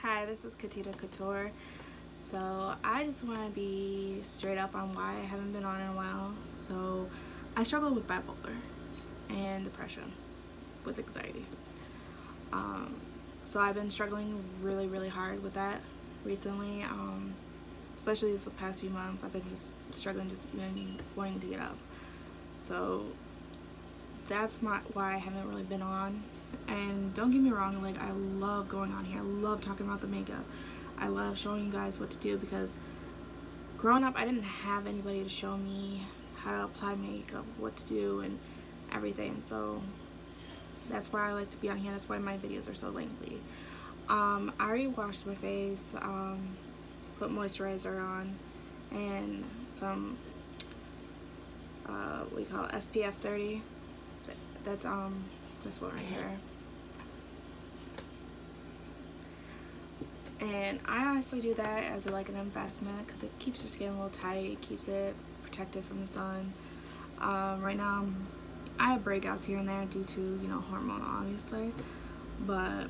Hi, this is Katita Couture. So I just want to be straight up on why I haven't been on in a while. So I struggle with bipolar and depression, with anxiety. Um, so I've been struggling really hard with that recently. Especially the past few months, I've been just struggling, just even wanting to get up. So that's why I haven't really been on. And don't get me wrong, like, I love going on here. I love talking about the makeup. I love showing you guys what to do, because growing up I didn't have anybody to show me how to apply makeup, what to do, and everything. So that's why I like to be on here. That's why my videos are so lengthy. I already washed my face, put moisturizer on, and some what do you call it, SPF 30. That's this one right here. And I honestly do that as like an investment, because it keeps your skin a little tight, keeps it protected from the sun. Right now I have breakouts here and there due to, hormonal, obviously, but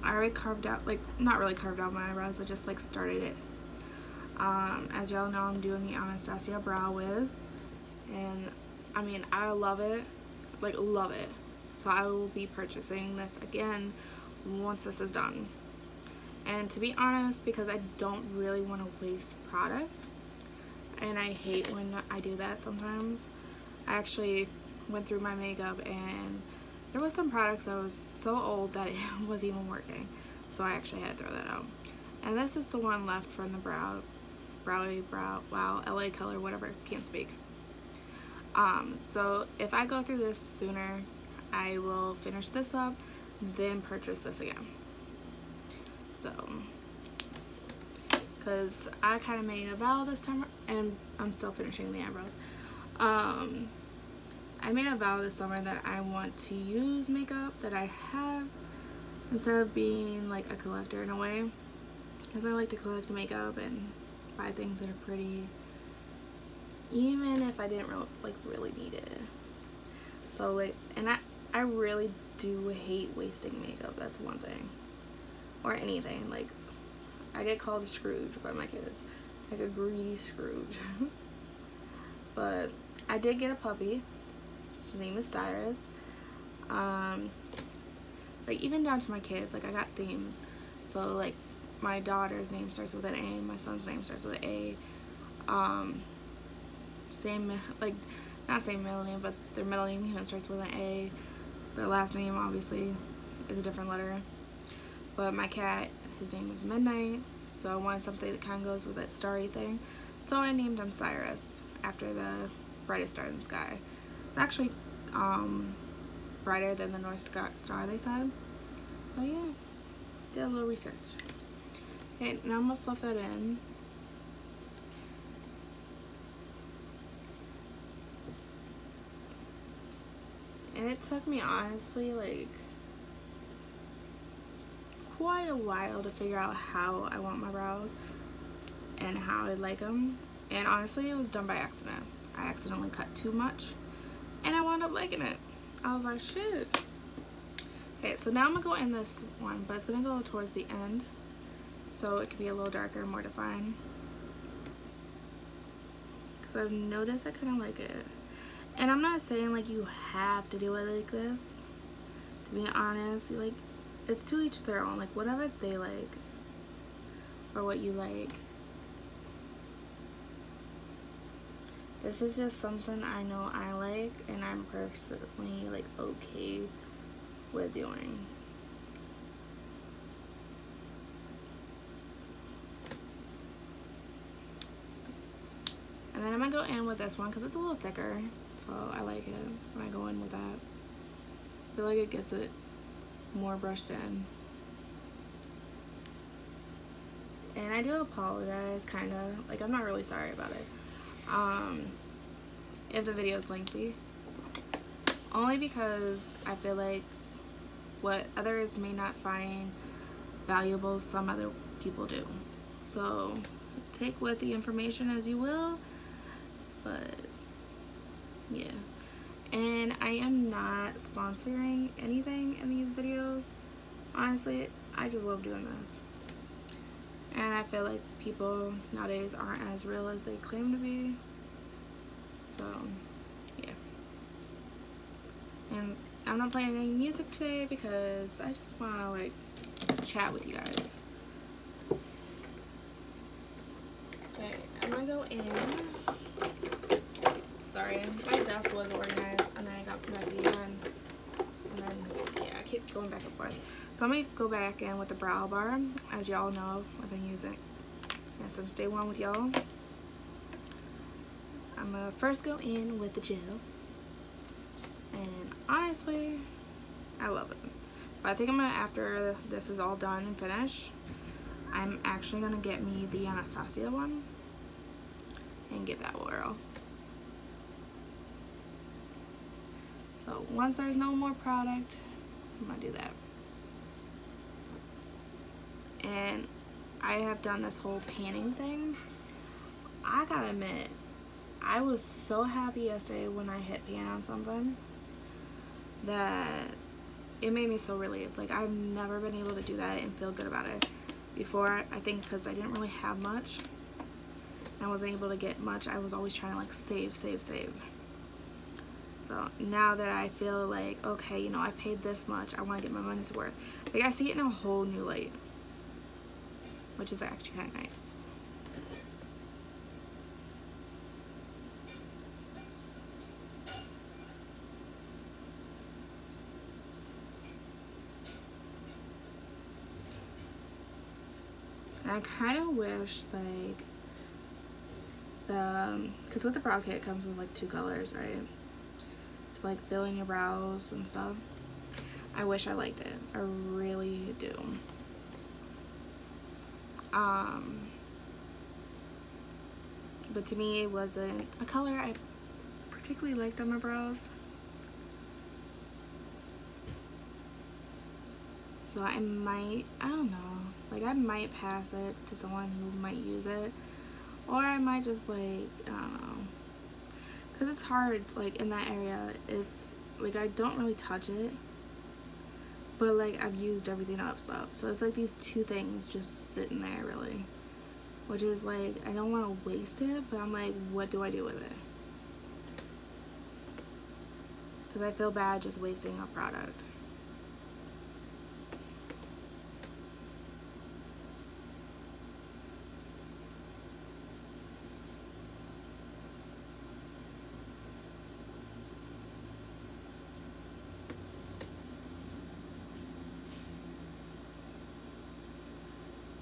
I already carved out, like, not really carved out my eyebrows, I just like started it. As y'all know, I'm doing the Anastasia Brow Wiz, and I mean, I love it, like, love it. So I will be purchasing this again once this is done. And to be honest, because I don't really want to waste product, and I hate when I do that sometimes, I actually went through my makeup and there was some products that was so old that it wasn't even working. So I actually had to throw that out. And this is the one left from the Brow Wow LA Color, whatever, can't speak. So if I go through this sooner, I will finish this up, then purchase this again. So, because I kind of made a vow this time, and I'm still finishing the eyebrows. I made a vow this summer that I want to use makeup that I have, instead of being like a collector in a way, because I like to collect makeup and buy things that are pretty, even if I didn't really need it. So like, and I really do hate wasting makeup. That's one thing, or anything. Like, I get called a Scrooge by my kids, like a greedy Scrooge. But I did get a puppy. His name is Cyrus. Like, even down to my kids, like, I got themes. So like, my daughter's name starts with an A, my son's name starts with an A. Same, like, not same middle name, but their middle name even starts with an A. Their last name obviously is a different letter. But my cat, his name is Midnight, so I wanted something that kind of goes with that starry thing. So I named him Cyrus, after the brightest star in the sky. It's actually brighter than the North Star, they said. But yeah, did a little research. Okay, now I'm gonna fluff it in. And it took me, honestly, like, quite a while to figure out how I want my brows and how I like them. And honestly, it was done by accident. I accidentally cut too much, and I wound up liking it. I was like, shit. Okay, so now I'm gonna go in this one, but it's gonna go towards the end, so it can be a little darker, more defined. Because I've noticed I kind of like it. And I'm not saying like you have to do it like this. To be honest, like, it's to each their own. Like, whatever they like, or what you like. This is just something I know I like, and I'm personally like okay with doing. And then I'm gonna go in with this one because it's a little thicker, so I like it when I go in with that. I feel like it gets it more brushed in. And I do apologize, kind of, like, I'm not really sorry about it if the video is lengthy, only because I feel like what others may not find valuable, some other people do. So take with the information as you will, but yeah. And I am not sponsoring anything in these videos. Honestly, I just love doing this. And I feel like people nowadays aren't as real as they claim to be. So, yeah. And I'm not playing any music today because I just want to like just chat with you guys. Okay, I'm gonna go in. Sorry, my desk was organized and then it got messy again. And then, yeah, I keep going back and forth. So I'm gonna go back in with the brow bar. As y'all know, I've been using it since day one with y'all. I'm gonna first go in with the gel. And honestly, I love it. But I think I'm gonna, after this is all done and finished, I'm actually gonna get me the Anastasia one and give that a whirl. So once there's no more product, I'm gonna do that. And I have done this whole panning thing. I gotta admit, I was so happy yesterday when I hit pan on something that it made me so relieved. Like, I've never been able to do that and feel good about it before. I think because I didn't really have much and I wasn't able to get much, I was always trying to like save. So now that I feel like, okay, you know, I paid this much, I want to get my money's worth. Like, I see it in a whole new light, which is actually kind of nice. I kind of wish, like, because with the brow kit it comes with like 2 colors, right? To like fill in your brows and stuff. I wish I liked it. I really do. But to me it wasn't a color I particularly liked on my brows. So I don't know, like I might pass it to someone who might use it, or I might just like, I don't know, because it's hard, like in that area, it's like I don't really touch it, but like I've used everything else up, so it's like these 2 things just sitting there really, which is like, I don't want to waste it, but I'm like, what do I do with it? Because I feel bad just wasting a product.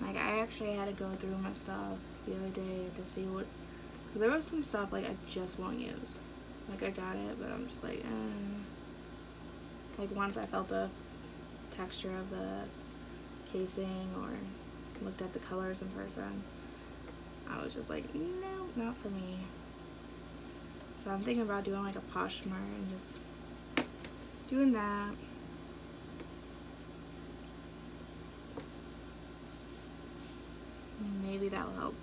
Like, I actually had to go through my stuff the other day to see what, because there was some stuff like I just won't use. Like, I got it, but I'm just like, Like, once I felt the texture of the casing or looked at the colors in person, I was just like, no, not for me. So I'm thinking about doing like a Poshmark and just doing that. Maybe that'll help.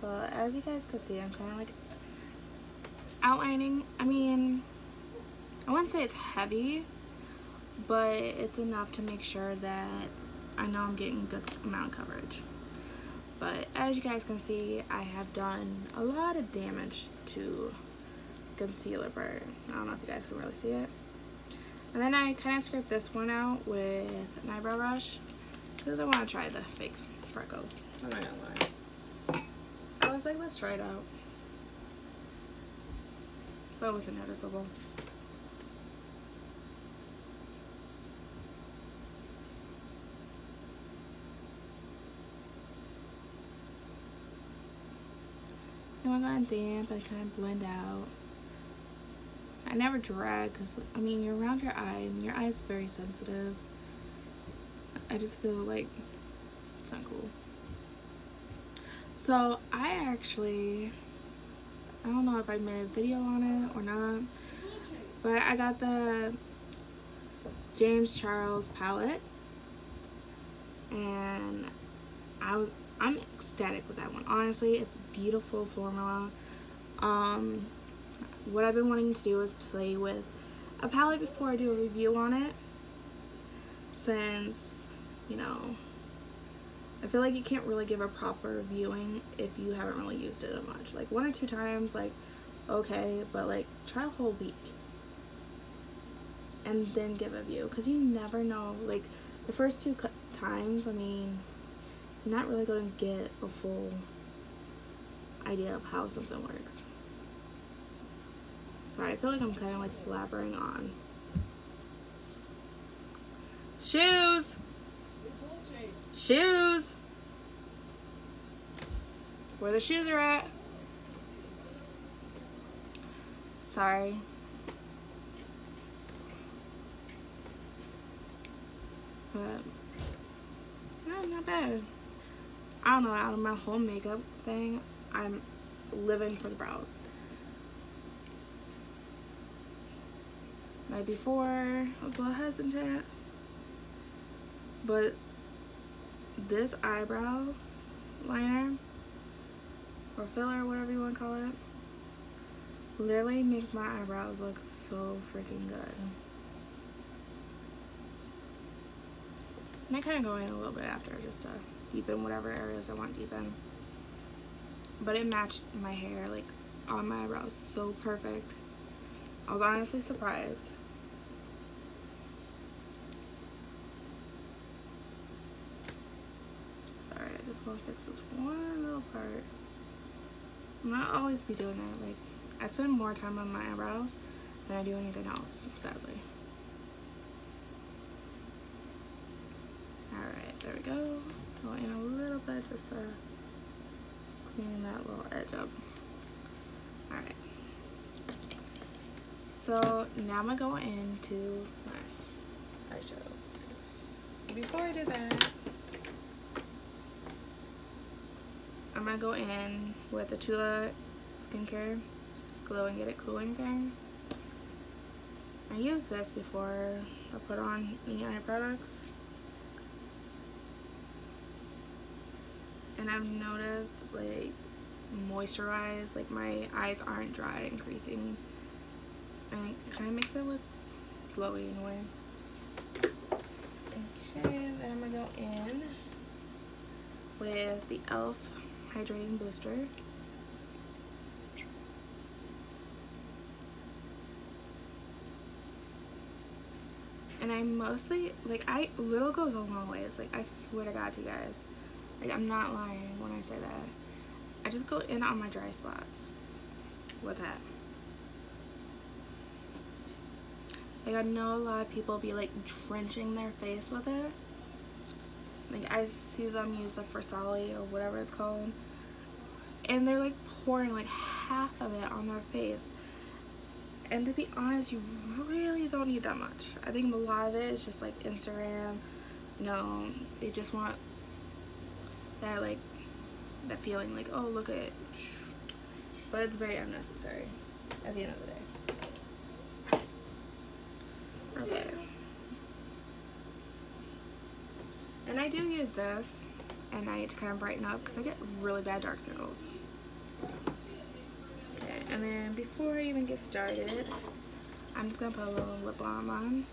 So as you guys can see, I'm kind of like outlining. I mean, I wouldn't say it's heavy, but it's enough to make sure that I know I'm getting a good amount of coverage. But as you guys can see, I have done a lot of damage to concealer part. I don't know if you guys can really see it. And then I kind of scraped this one out with an eyebrow brush because I want to try the fake freckles. I'm not gonna lie. I was like, let's try it out. But it wasn't noticeable. And we're going damp and kind of blend out. I never drag because, I mean, you're around your eye and your eye is very sensitive. I just feel like it's not cool. So I don't know if I made a video on it or not, but I got the James Charles palette and I'm ecstatic with that one. Honestly, it's a beautiful formula. What I've been wanting to do is play with a palette before I do a review on it, since, you know, I feel like you can't really give a proper reviewing if you haven't really used it much. Like 1 or 2 times, like, okay, but like try a whole week and then give a review, because you never know. Like the first 2 times, I mean, you're not really going to get a full idea of how something works. Sorry, I feel like I'm kind of like blabbering on. Shoes! Shoes! Where the shoes are at? Sorry. But, no, not bad. I don't know, out of my whole makeup thing, I'm living for the brows. Like before, I was a little hesitant, but this eyebrow liner, or filler, whatever you want to call it, literally makes my eyebrows look so freaking good. And I kind of go in a little bit after, just to deepen whatever areas I want to deepen. But it matched my hair, like, on my eyebrows so perfect. I was honestly surprised. Sorry, I just want to fix this one little part. I'm not always be doing that. Like, I spend more time on my eyebrows than I do anything else, sadly. Alright, there we go. Go in a little bit just to clean that little edge up. Alright. So now I'm gonna go into my eyeshadow. So before I do that, I'm gonna go in with the Tula Skincare Glow and Get It Cooling thing. I used this before I put on any eye products, and I've noticed, like, moisturize, like my eyes aren't dry and creasing, and it kind of makes it look glowy in a way. Okay, then I'm gonna go in with the e.l.f. Hydrating Booster. And I mostly, like, little goes a long way. It's like, I swear to God to you guys, like, I'm not lying when I say that. I just go in on my dry spots with that. Like, I know a lot of people be like drenching their face with it. Like, I see them use the Versali or whatever it's called, and they're like pouring like half of it on their face. And to be honest, you really don't need that much. I think a lot of it is just like Instagram. You know, they just want that, like, that feeling like, oh, look at it. But it's very unnecessary at the end of the day. Okay. And I do use this at night to kind of brighten up because I get really bad dark circles. Okay, and then before I even get started, I'm just going to put a little lip balm on.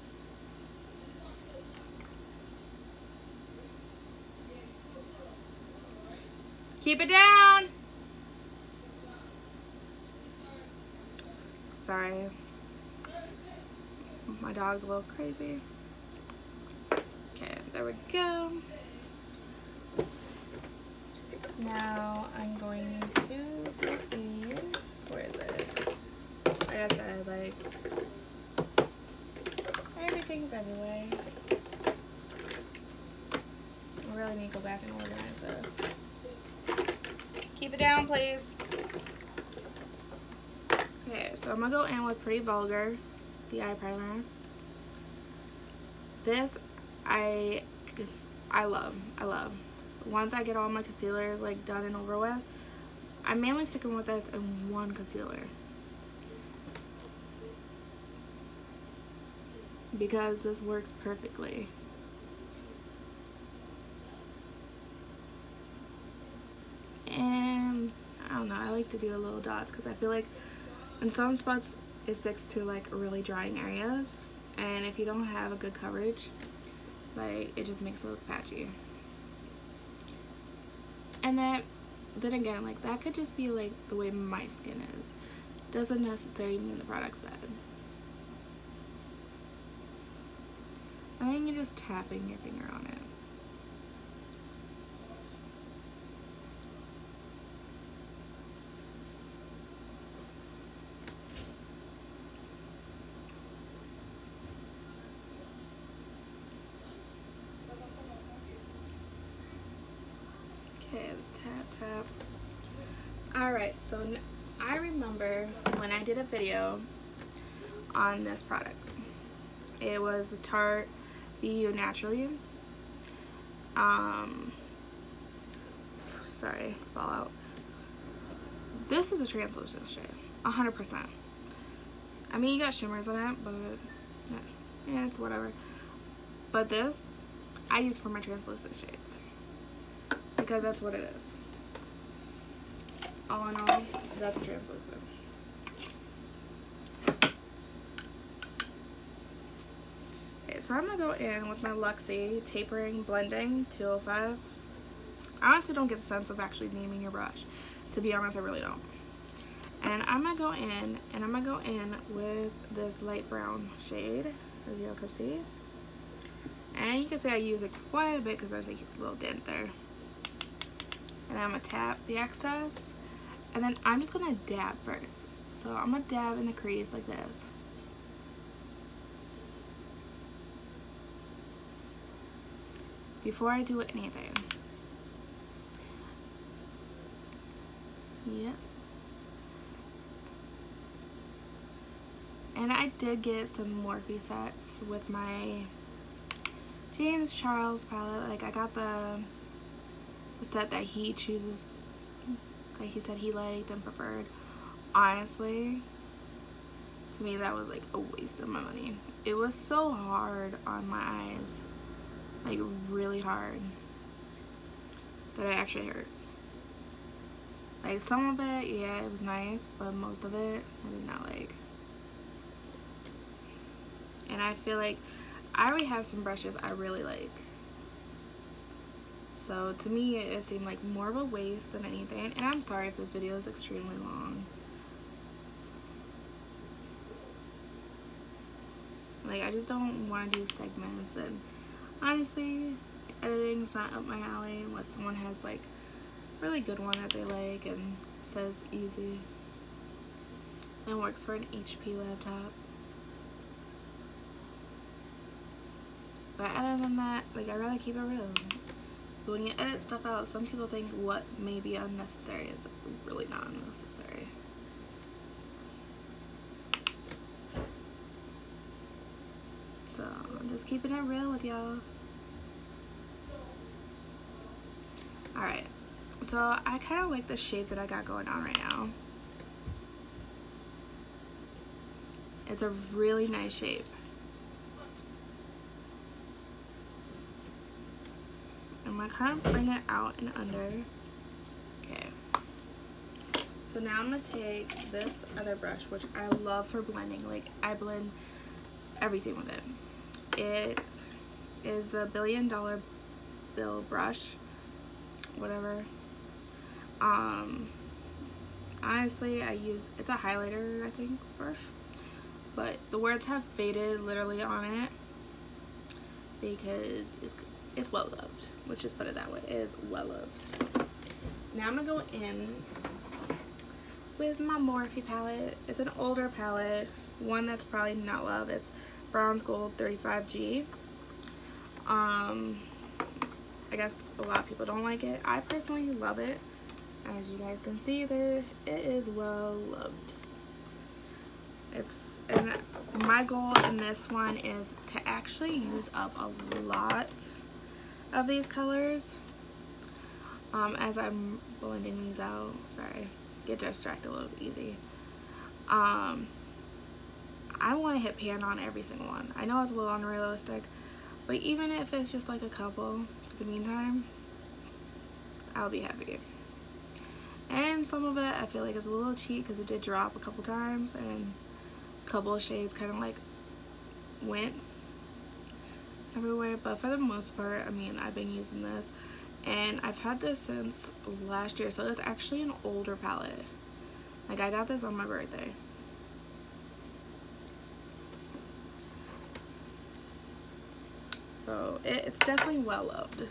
Keep it down! Sorry. My dog's a little crazy. Okay, there we go. Now I'm going to put in, where is it? Like I said, like, everything's everywhere. I really need to go back and organize this. Keep it down, please. Okay, so I'm gonna go in with Pretty Vulgar, the eye primer. This I love. Once I get all my concealers like done and over with, I'm mainly sticking with this and one concealer, because this works perfectly. like to do a little dots because I feel like in some spots it sticks to like really drying areas, and if you don't have a good coverage, like it just makes it look patchy. And then again, like that could just be like the way my skin is. Doesn't necessarily mean the product's bad. And then you're just tapping your finger on it. Okay, tap. Alright, so I remember when I did a video on this product. It was the Tarte Be Naturally. Sorry, Fallout. This is a translucent shade, 100%. I mean, you got shimmers in it, but yeah, it's whatever. But this, I use for my translucent shades because that's what it is. All in all, that's a translucent. Okay, so I'm gonna go in with my Luxie Tapering Blending 205. I honestly don't get the sense of actually naming your brush. To be honest, I really don't. And I'm gonna go in with this light brown shade, as you all can see. And you can see I use it quite a bit because there's a little dent there. And then I'm gonna tap the excess. And then I'm just gonna dab first. So I'm gonna dab in the crease like this. Before I do anything. Yep. And I did get some Morphe sets with my James Charles palette. Like I got the set that he chooses, like he said he liked and preferred. Honestly, to me that was like a waste of my money. It was so hard on my eyes, like really hard, that it actually hurt. Like some of it, yeah, it was nice, but most of it I did not like. And I feel like I already have some brushes I really like. So to me it seemed like more of a waste than anything. And I'm sorry if this video is extremely long. Like I just don't want to do segments, and honestly editing's not up my alley unless someone has like a really good one that they like and says easy and works for an HP laptop. But other than that, like I'd rather keep it real. When you edit stuff out, some people think what may be unnecessary is really not unnecessary. So I'm just keeping it real with y'all. Alright, so I kind of like the shape that I got going on right now. It's a really nice shape. I'm gonna kind of bring it out and under. Okay. So now I'm gonna take this other brush, which I love for blending. Like I blend everything with it. It is a $1 billion bill brush, whatever. Honestly, it's a highlighter, I think, brush, but the words have faded literally on it because it's well loved. Let's just put it that way. It is well loved. Now I'm gonna go in with my Morphe palette. It's an older palette, one that's probably not loved. It's Bronze Gold 35G. I guess a lot of people don't like it. I personally love it. As you guys can see there, it is well loved. And my goal in this one is to actually use up a lot of these colors as I'm blending these out. Sorry, get distracted a little bit easy. I want to hit pan on every single one. I know it's a little unrealistic, but even if it's just like a couple for the meantime, I'll be happy. And some of it I feel like is a little cheap because it did drop a couple times and a couple of shades kind of like went everywhere. But for the most part, I mean, I've been using this and I've had this since last year, so it's actually an older palette. Like, I got this on my birthday. So it's definitely well loved.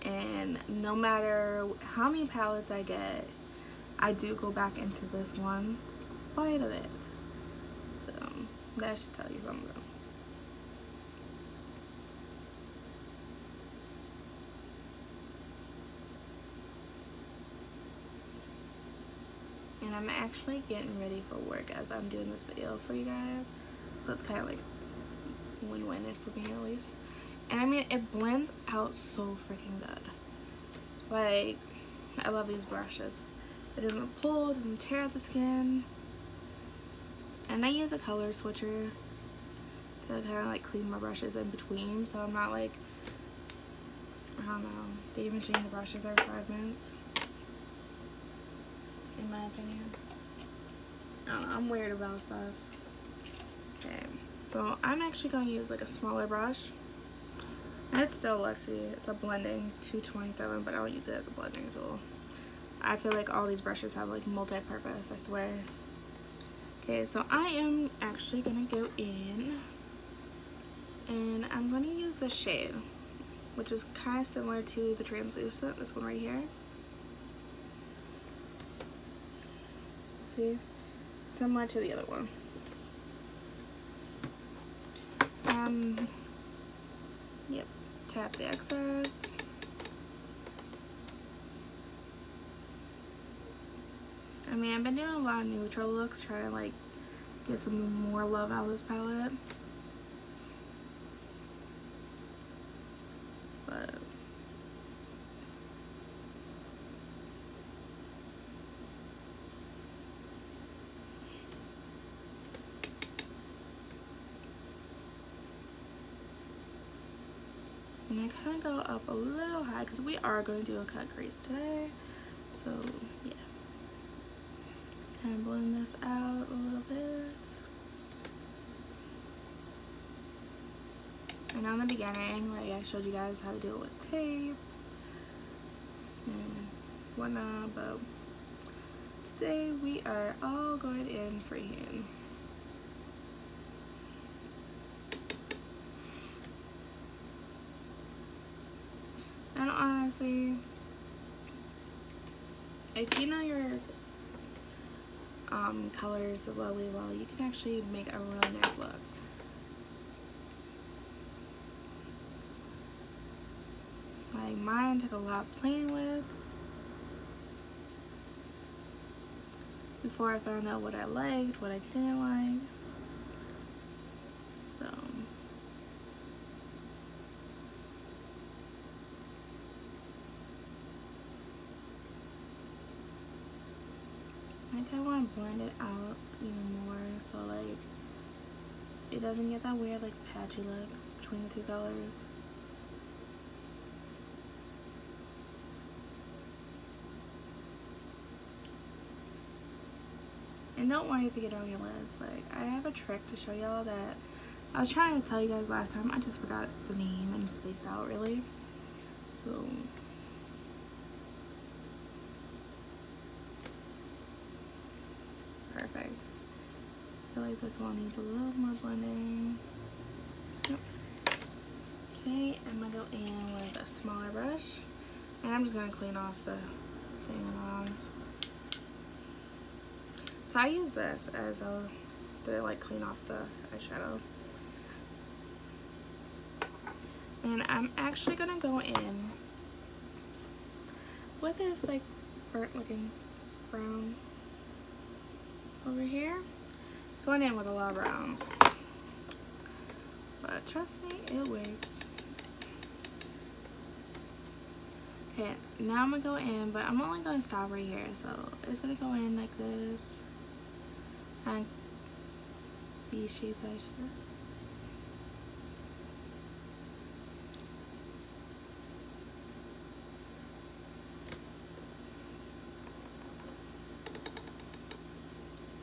And no matter how many palettes I get, I do go back into this one quite a bit. So that should tell you something. And I'm actually getting ready for work as I'm doing this video for you guys. So it's kind of like win-win for me at least. And I mean, it blends out so freaking good. Like, I love these brushes. It doesn't pull, it doesn't tear at the skin. And I use a color switcher to kind of like clean my brushes in between, so I'm not like, I don't know, damaging the brushes every 5 minutes. In my opinion. I don't know, I'm weird about stuff. Okay, so I'm actually going to use like a smaller brush. And it's still Luxie. It's a blending 227, but I don't use it as a blending tool. I feel like all these brushes have like multi-purpose, I swear. Okay, so I am actually going to go in and I'm going to use this shade, which is kind of similar to the translucent, this one right here. See? Similar to the other one. Yep, tap the excess. I mean, I've been doing a lot of neutral looks, trying to like get some more love out of this palette. But and I kind of go up a little high because we are going to do a cut crease today. So yeah, kind of blend this out a little bit. And in the beginning, like I showed you guys how to do it with tape and whatnot, but today we are all going in freehand. And honestly, if you know your colors really well, you can actually make a really nice look. Like mine took a lot playing with before I found out what I liked, what I didn't like. So I kind of want to blend it out even more so like it doesn't get that weird like patchy look between the two colors. And don't worry if you get on your lids. Like, I have a trick to show y'all that I was trying to tell you guys last time. I just forgot the name and spaced out really. So perfect. I feel like this one needs a little more blending. Yep. Okay, I'm gonna go in with a smaller brush. And I'm just gonna clean off the thing on eyes. So I use this as a to like clean off the eyeshadow. And I'm actually gonna go in with this like burnt looking brown over here. Going in with a lot of browns. But trust me, it works. Okay, now I'm gonna go in, but I'm only gonna stop right here. So it's gonna go in like this. And V-shaped eyeshadow.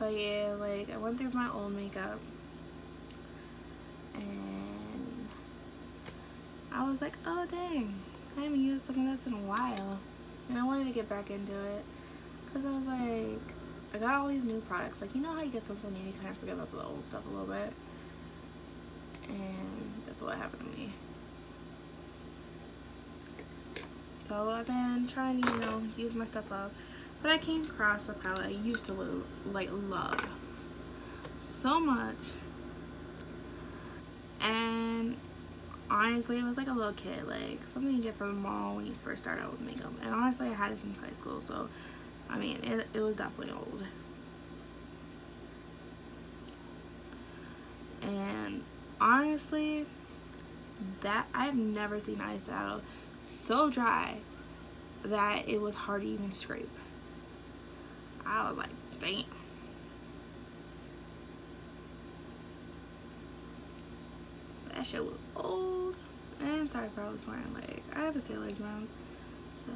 But yeah, like I went through my old makeup and I was like, oh dang, I haven't used some of this in a while. And I wanted to get back into it because I was like, I got all these new products. Like, you know how you get something new, you kind of forget about the old stuff a little bit. And that's what happened to me. So I've been trying to, use my stuff up. But I came across a palette I used to love so much. And honestly, it was like a little kid, like something you get from the mall when you first start out with makeup. And honestly, I had it since high school, so I mean, it was definitely old. And honestly, that I've never seen eyeshadow so dry that it was hard to even scrape. I was like, damn. That shit was old. And sorry for all this swearing, like, I have a sailor's mouth, so.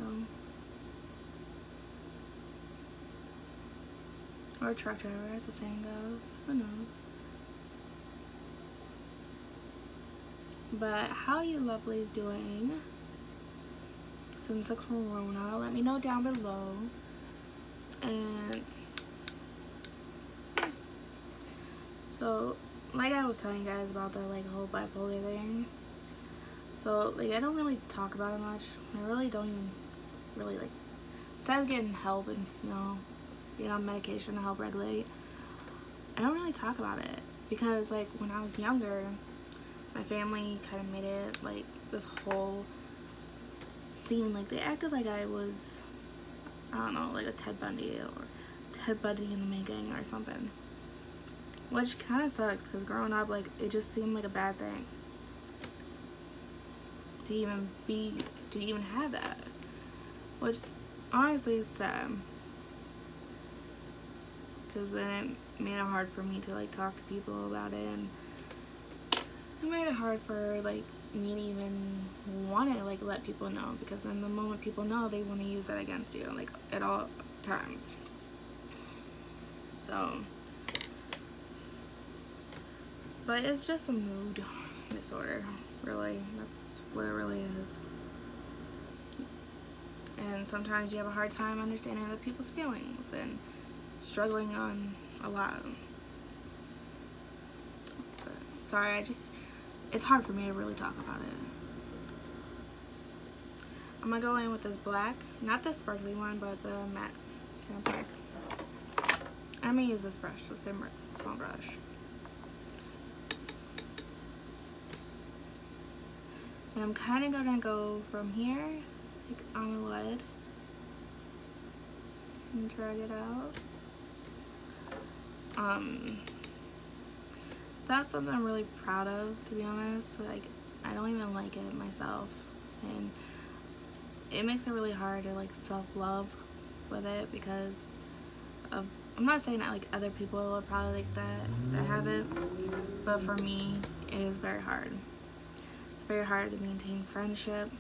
Or a truck driver, as the saying goes. Who knows? But how you lovelies doing since the corona? Let me know down below. And yeah. So, like I was telling you guys about the whole bipolar thing. So I don't really talk about it much. I really don't even really besides getting help and being on medication to help regulate, I don't really talk about it because when I was younger, my family kind of made it this whole scene. They acted like I was, I don't know, like a Ted Bundy or Ted Bundy in the making or something, which kind of sucks because growing up it just seemed like a bad thing to even have that, which honestly is sad because then it made it hard for me to talk to people about it, and it made it hard for me to even want to let people know, because then the moment people know, they want to use that against you at all times. So, but it's just a mood disorder, really. That's what it really is. And sometimes you have a hard time understanding other people's feelings and struggling on a lot. But, sorry, it's hard for me to really talk about it. I'm gonna go in with this black, not the sparkly one, but the matte kind of black. I'm gonna use this brush, the same small brush. And I'm kind of gonna go from here, on the lid, and drag it out. It's not something I'm really proud of, to be honest. I don't even like it myself, and it makes it really hard to self-love with it because of, I'm not saying that other people are probably like that have it, but for me it is very hard. It's very hard to maintain friendship.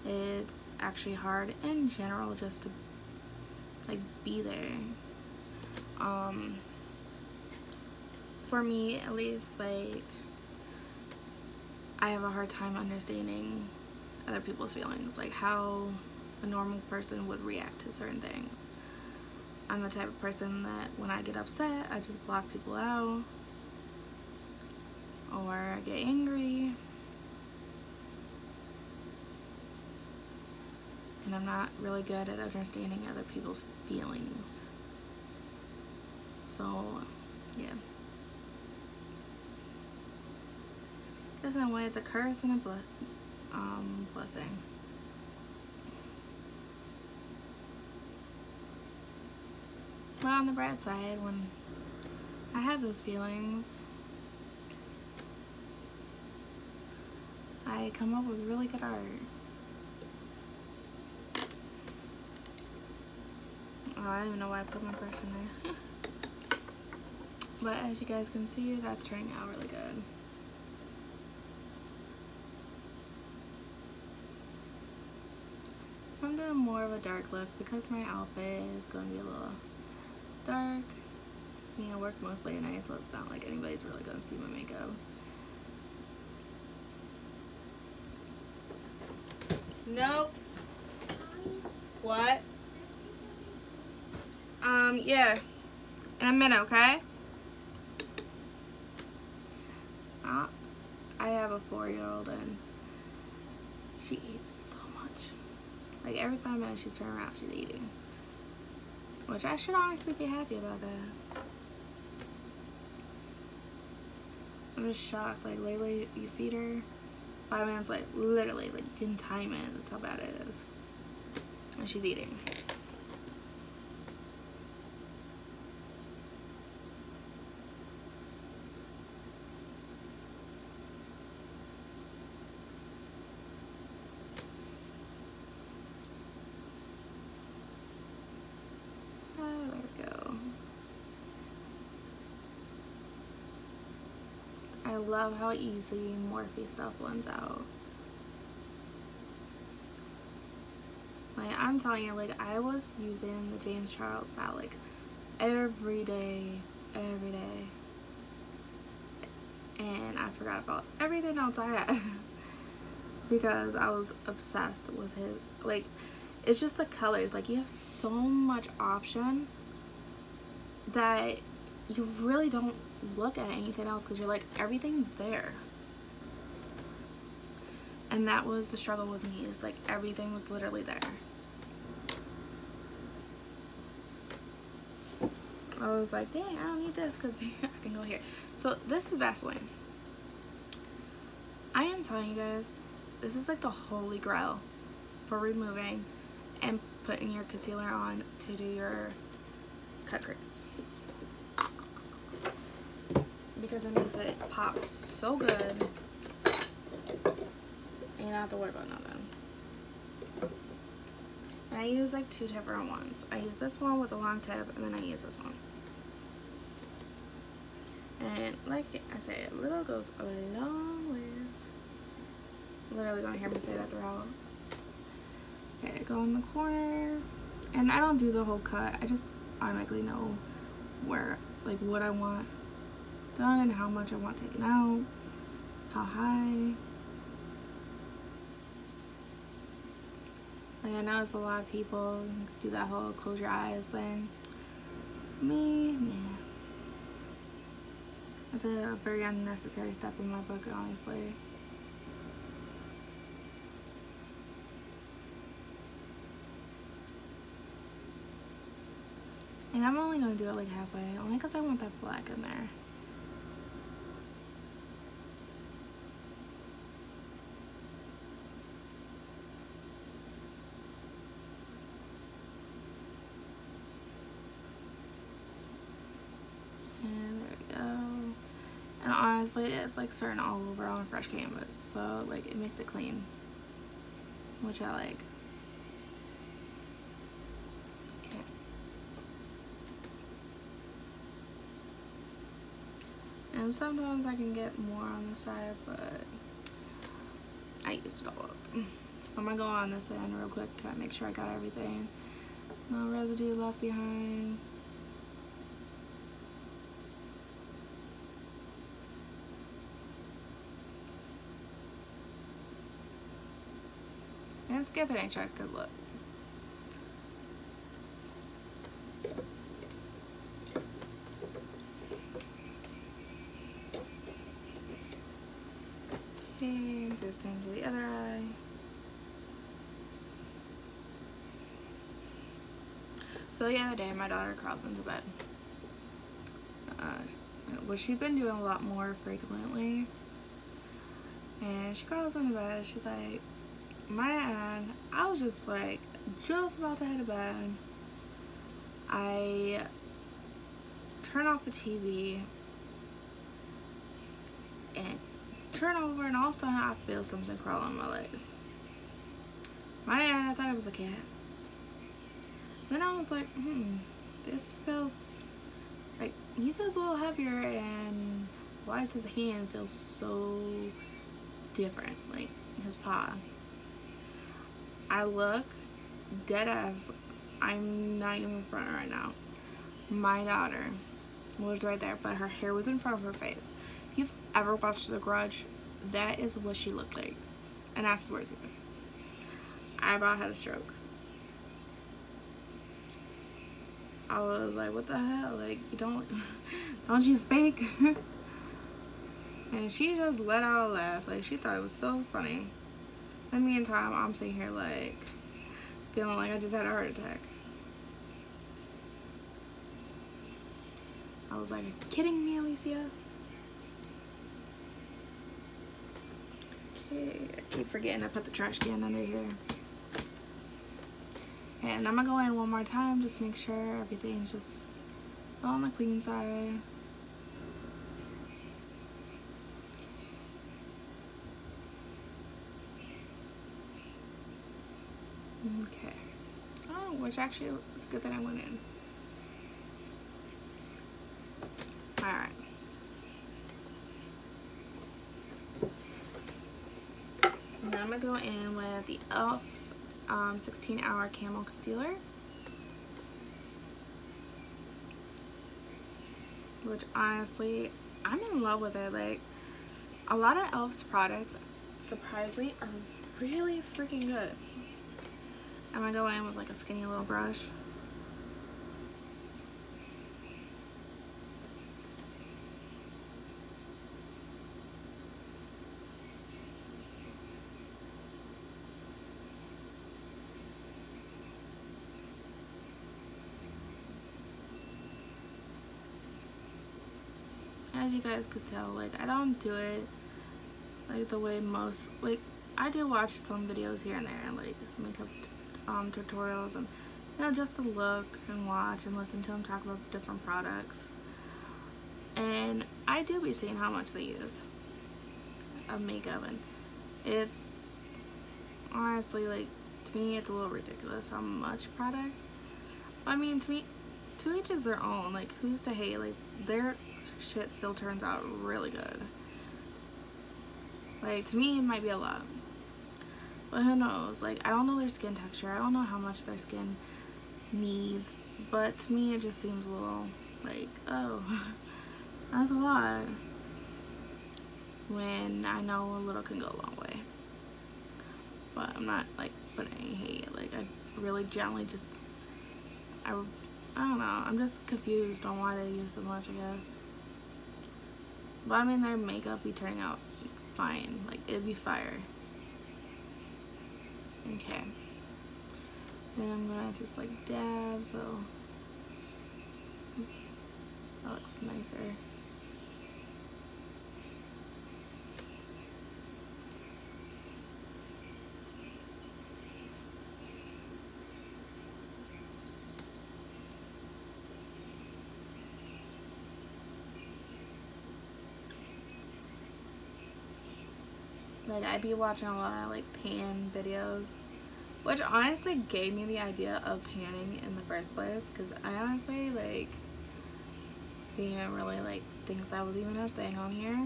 It's actually hard in general just to be there. For me at least, I have a hard time understanding other people's feelings, how a normal person would react to certain things. I'm the type of person that when I get upset, I just block people out, or I get angry, and I'm not really good at understanding other people's feelings. So, yeah. Guess in a way it's a curse and a blessing. But on the bright side, when I have those feelings, I come up with really good art. Oh, I don't even know why I put my brush in there. But as you guys can see, that's turning out really good. I'm doing more of a dark look because my outfit is going to be a little dark. I work mostly at night, so it's not like anybody's really gonna see my makeup. Nope. What? Yeah. In a minute, okay? I have a 4-year-old and she eats so much. Like every 5 minutes she's turning around, she's eating. Which I should honestly be happy about that. I'm just shocked. Like lately you feed her 5 minutes, like literally, like you can time it. That's how bad it is. And she's eating. I love how easy Morphe stuff blends out. Like I'm telling you, like I was using the James Charles palette like every day, and I forgot about everything else I had because I was obsessed with his. Like it's just the colors. Like you have so much option that you really don't look at anything else because you're like, everything's there. And that was the struggle with me, is like everything was literally there. I was like, dang, I don't need this because I can go here. So this is Vaseline. I am telling you guys, this is like the holy grail for removing and putting your concealer on to do your cut crease. Because it makes it pop so good. And you don't have to worry about nothing. And I use like 2 different ones. I use this one with a long tip, and then I use this one. And like I say, a little goes a long ways. Literally gonna hear me say that throughout. Okay, go in the corner. And I don't do the whole cut. I just automatically know where, like what I want done and how much I want taken out, how high. Like I notice a lot of people do that whole close your eyes thing. Me, man. That's a very unnecessary step in my book, honestly. And I'm only gonna do it like halfway, only because I want that black in there. And there we go. And honestly, it's like starting all over on a fresh canvas, so like it makes it clean, which I like. Okay. And sometimes I can get more on the side, but I used it all up. I'm gonna go on this end real quick, kind of make sure I got everything. No residue left behind. And let's give it a good look. Okay, do the same to the other eye. So the other day, my daughter crawls into bed. Which she's been doing a lot more frequently. And she crawls into bed. She's like, man, I was just like, just about to head to bed. I turn off the TV and turn over, and all of a sudden I feel something crawl on my leg. I thought it was a cat. Then I was like, this feels like, he feels a little heavier, and why does his hand feel so different, like his paw? I look dead ass, I'm not even fronting right now. my daughter was right there, but her hair was in front of her face. If you've ever watched The Grudge, that is what she looked like. And I swear to you, I about had a stroke. I was like, what the hell? Like, you don't you speak? And she just let out a laugh. Like, she thought it was so funny. In the meantime, I'm sitting here like feeling like I just had a heart attack. I was like, are you kidding me, Alicia? Okay, I keep forgetting to put the trash can under here. And I'm gonna go in one more time, just make sure everything's just on the clean side. Okay. Oh, which actually, it's good that I went in. Alright. Now I'm gonna go in with the e.l.f. 16 Hour Camo Concealer, which honestly, I'm in love with it. Like, a lot of e.l.f.'s products, surprisingly, are really freaking good. I'm gonna go in with like a skinny little brush. As you guys could tell, like, I don't do it like the way most, like, I do watch some videos here and there, like makeup tutorials, and you know, just to look and watch and listen to them talk about different products. And I do be seeing how much they use of makeup, and it's honestly, like, to me it's a little ridiculous how much product. I mean, to me, to each is their own. Like, who's to hate? Like, their shit still turns out really good. Like, to me it might be a lot, but who knows? Like, I don't know their skin texture, I don't know how much their skin needs, but to me it just seems a little like, oh, that's a lot, when I know a little can go a long way. But I'm not like putting any hate. Like, I really gently just, I don't know, I'm just confused on why they use so much, I guess. But I mean, their makeup be turning out fine. Like, it'd be fire. Okay. Then I'm gonna just like dab, so that looks nicer. Like, I be watching a lot of like pan videos, which honestly gave me the idea of panning in the first place, because I honestly like didn't even really like think that was even a thing on here.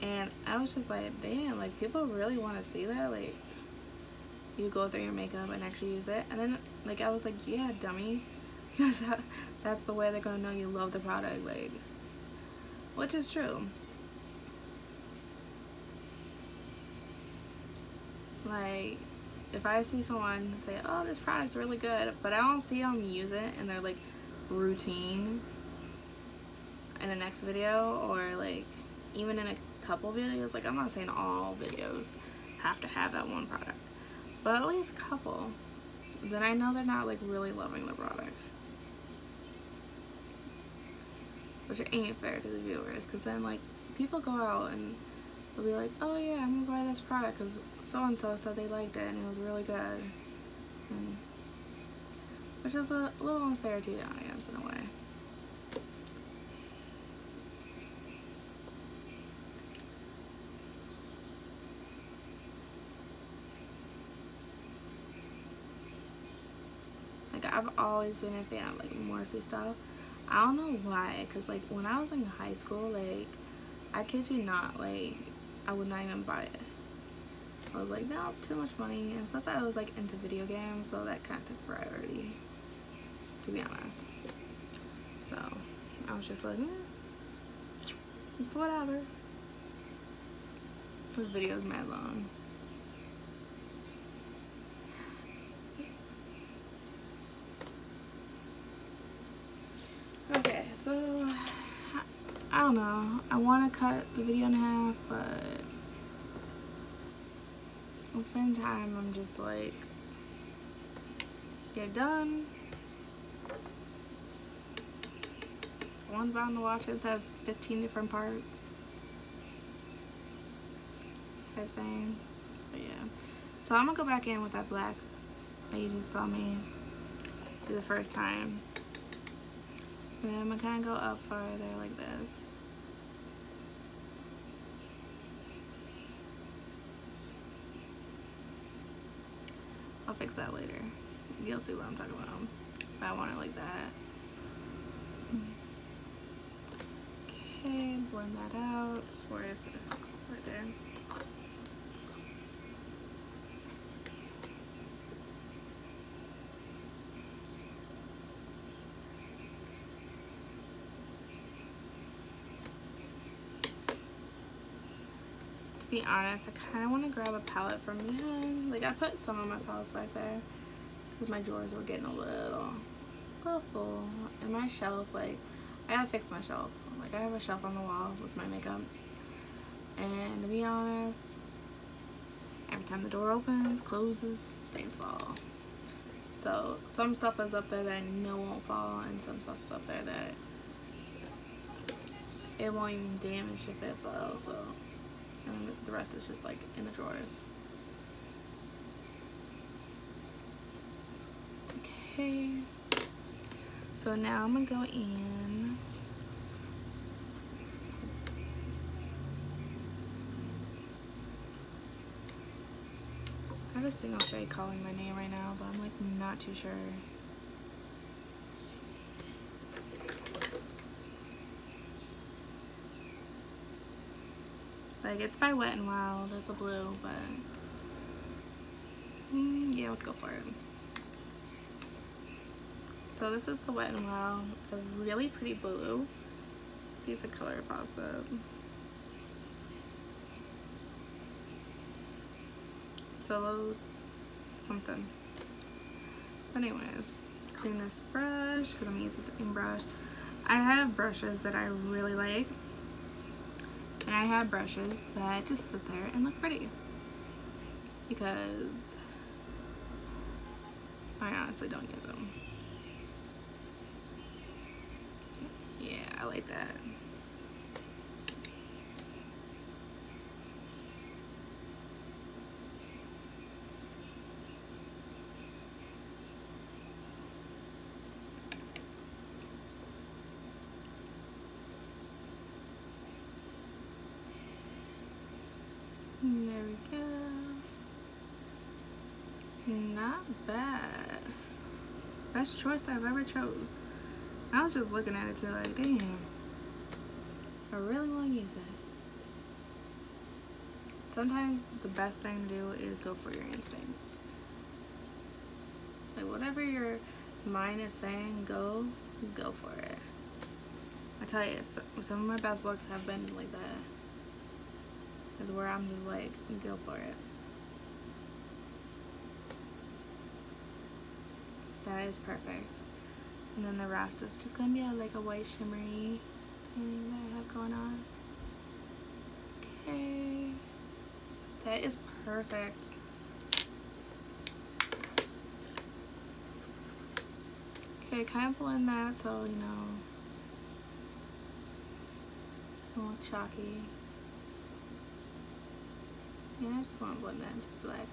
And I was just like, damn, like, people really want to see that, like, you go through your makeup and actually use it. And then, like, I was like, yeah, dummy, because that's the way they're gonna know you love the product, like, which is true. Like, if I see someone say, oh, this product's really good, but I don't see them use it in their like routine in the next video, or like even in a couple videos, like, I'm not saying all videos have to have that one product, but at least a couple, then I know they're not like really loving the product, which ain't fair to the viewers, because then like people go out and they'll be like, oh yeah, I'm gonna buy this product because so-and-so said they liked it and it was really good. And, which is a little unfair to the audience in a way. Like, I've always been a fan of like Morphe stuff. I don't know why, because like when I was in high school, like, I kid you not, like, I would not even buy it. I was like, no, too much money, and plus I was like into video games, so that kind of took priority. to be honest. So I was just like, it's whatever. This video is mad long. Okay, so I don't know. I want to cut the video in half, but at the same time, I'm just like, get done. One's bound to watch it. Have 15 different parts type thing. But yeah. So I'm gonna go back in with that black that you just saw me do the first time. And then I'm gonna kind of go up farther like this. I'll fix that later. You'll see what I'm talking about. But I want it like that. Okay, blend that out. Where is it? Right there. To be honest, I kind of want to grab a palette from behind. Like, I put some of my palettes back there because my drawers were getting a little full. And my shelf, like, I gotta fix my shelf. Like, I have a shelf on the wall with my makeup. And to be honest, every time the door opens, closes, things fall. So, some stuff is up there that I know won't fall, and some stuff is up there that it won't even damage if it fell, so. And the rest is just, like, in the drawers. Okay. So now I'm gonna go in. I have a single shade calling my name right now, but I'm like not too sure. Like, it's by Wet n Wild. It's a blue, but yeah, let's go for it. So this is the Wet n Wild. It's a really pretty blue. Let's see if the color pops up. Solo something. Anyways, clean this brush because I'm gonna use the same brush. I have brushes that I really like, and I have brushes that just sit there and look pretty because I honestly don't use them. Yeah, I like that. There we go. Not bad. Best choice I've ever chose. I was just looking at it too, like, damn, I really want to use it. Sometimes the best thing to do is go for your instincts. Like, whatever your mind is saying, go for it. I tell you, some of my best looks have been like that. Is where I'm just like, go for it. That is perfect. And then the rest is just gonna be like a white shimmery thing that I have going on. Okay. That is perfect. Okay, kind of blend that so, you know, it's a little chalky. Yeah, I just want to blend that into the black.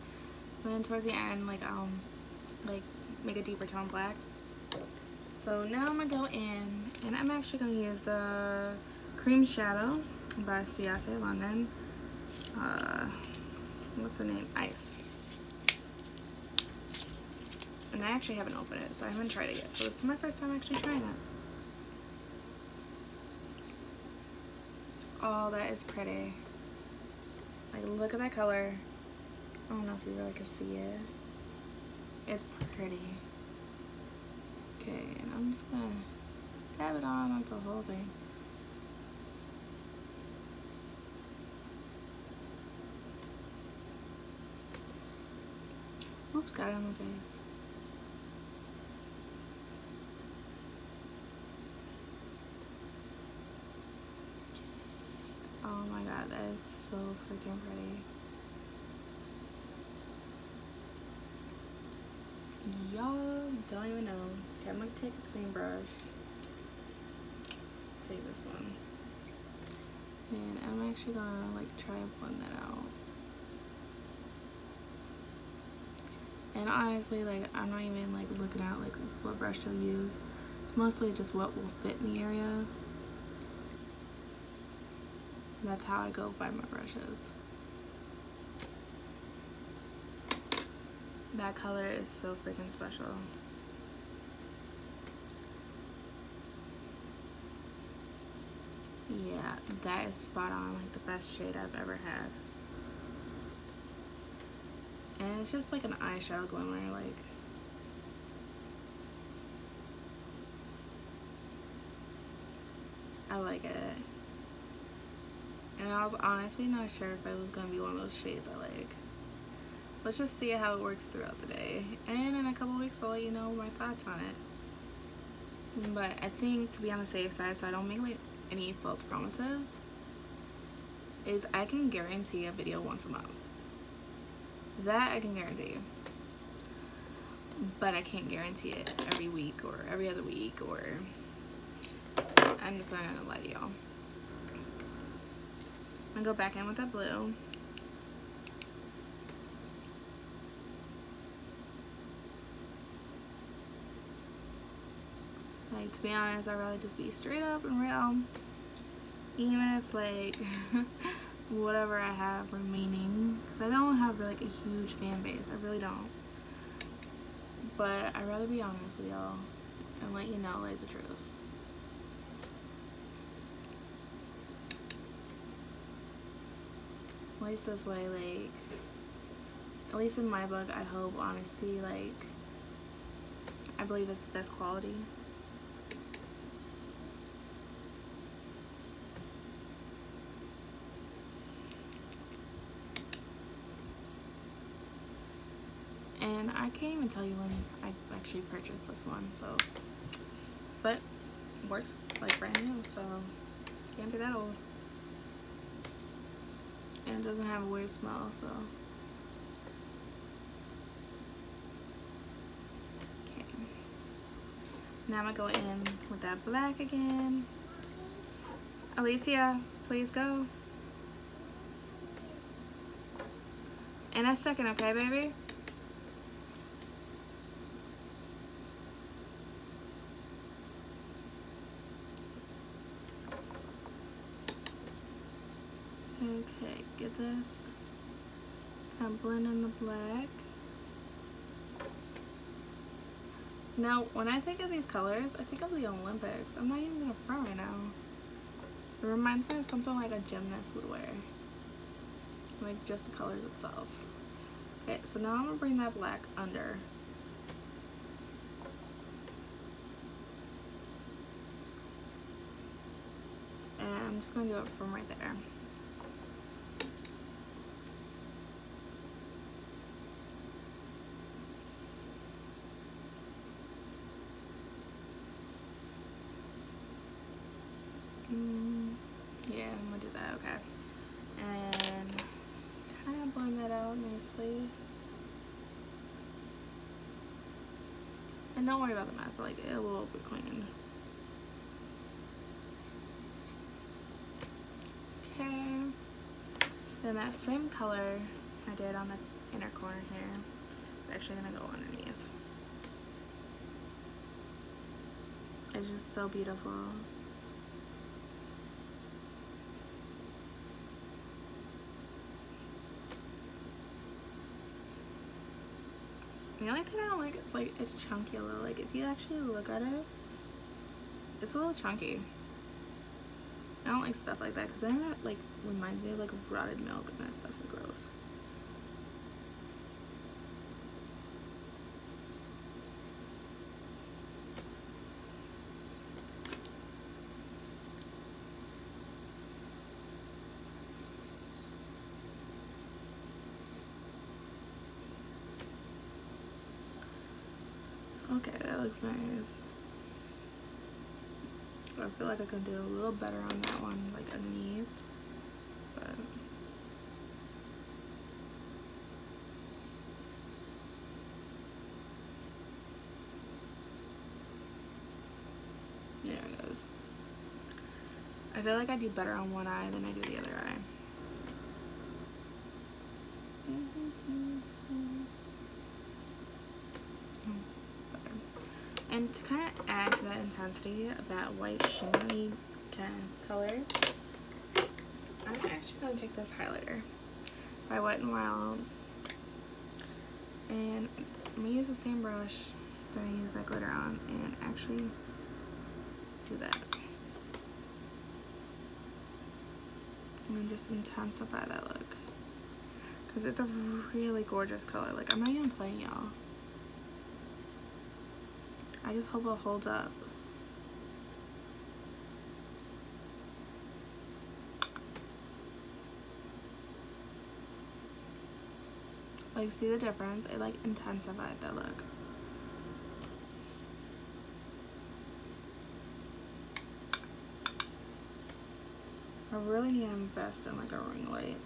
And then towards the end, like make a deeper tone black. So now I'm gonna go in, and I'm actually gonna use the Cream Shadow by Ciate London. What's the name? Ice. And I actually haven't opened it, so I haven't tried it yet. So this is my first time actually trying it. Oh, that is pretty. Like, look at that color. I don't know if you really can see it. It's pretty. Okay, and I'm just gonna dab it on like the whole thing. Oops, got it on my face. Oh my god, that is so freaking pretty. Y'all don't even know. Okay, I'm gonna take a clean brush. Take this one. And I'm actually gonna like try and blend that out. And honestly, like, I'm not even like looking at like what brush to use. It's mostly just what will fit in the area. That's how I go by my brushes. That color is so freaking special. Yeah, that is spot on, like the best shade I've ever had. And it's just like an eyeshadow glimmer, like. I like it. And I was honestly not sure if it was gonna be one of those shades I like. Let's just see how it works throughout the day. And in a couple weeks I'll let you know my thoughts on it. But I think, to be on the safe side, so I don't make like any false promises, is I can guarantee a video once a month. That I can guarantee. But I can't guarantee it every week or every other week, or I'm just not gonna lie to y'all. I'm gonna go back in with that blue. Like, to be honest, I'd rather just be straight up and real. Even if like whatever I have remaining, because I don't have like a huge fan base, I really don't. But I'd rather be honest with y'all and let you know like the truth. At least this way, like, at least in my book, I hope honesty, like, I believe it's the best quality. And I can't even tell you when I actually purchased this one, so, but it works like brand new, so can't be that old. And it doesn't have a weird smell, so. Okay. Now I'm gonna go in with that black again. Alicia, please go. In a second, okay, baby? Okay, get this. Kind of blend in the black. Now, when I think of these colors, I think of the Olympics. I'm not even gonna front right now. It reminds me of something like a gymnast would wear. Like just the colors itself. Okay, so now I'm gonna bring that black under. And I'm just gonna do it from right there. Yeah, I'm gonna do that, okay. And kind of blend that out nicely. And don't worry about the mess, like it will be clean. Okay. Then that same color I did on the inner corner here is actually gonna go underneath. It's just so beautiful. The only thing I don't like is like it's chunky a little. Like if you actually look at it, it's a little chunky. I don't like stuff like that because then it like reminds me of like rotted milk, and that stuff is gross. that looks nice. I feel like I could do a little better on that one, like underneath, but there it goes. I feel like I do better on one eye than I do the other eye. And to kind of add to that intensity of that white shimmery kind of color, I'm actually going to take this highlighter by Wet n Wild, and I'm going to use the same brush that I use that glitter on and actually do that. And then just intensify that look, because it's a really gorgeous color. Like, I'm not even playing, y'all. I just hope it holds up. Like, see the difference? It like intensified that look. I really need to invest in like a ring light.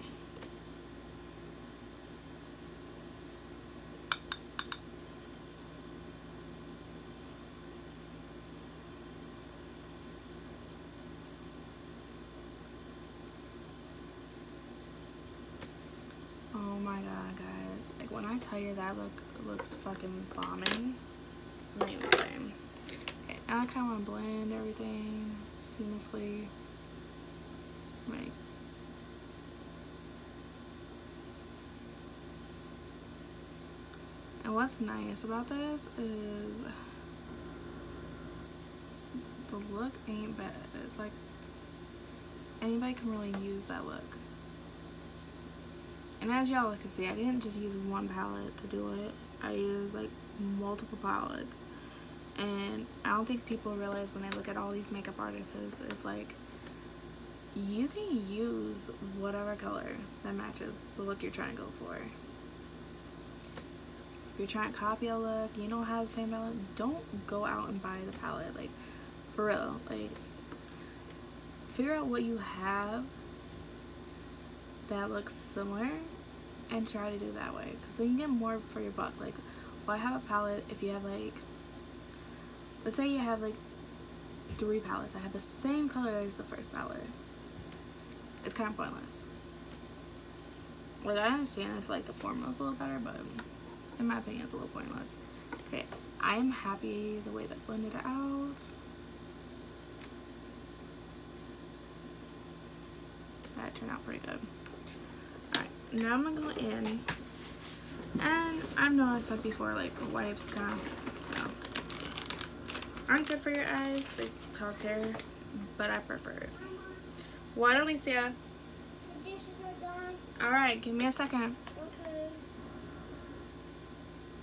Oh my god, guys. Like, when I tell you that look looks fucking bombing, I'm not even saying. Okay, now I kind of want to blend everything seamlessly. Like, and what's nice about this is the look ain't bad. It's like anybody can really use that look. And as y'all can see, I didn't just use one palette to do it. I used like multiple palettes. And I don't think people realize when they look at all these makeup artists is like, you can use whatever color that matches the look you're trying to go for. If you're trying to copy a look, you don't have the same palette, don't go out and buy the palette. Like, for real. Like, figure out what you have that looks similar and try to do it that way, because then you get more for your buck. Like, why have a palette if you have like, let's say you have like 3 palettes that have the same color as the first palette. It's kind of pointless. Like, I understand if like the formula's a little better, but in my opinion it's a little pointless. Okay, I'm happy the way that blended out. That turned out pretty good. Alright, now I'm gonna go in, and I've noticed that before, like, wipes kind of, you know, aren't good for your eyes. They cause tear, but I prefer it. What, Alicia? The dishes are done. Alright, give me a second. Okay.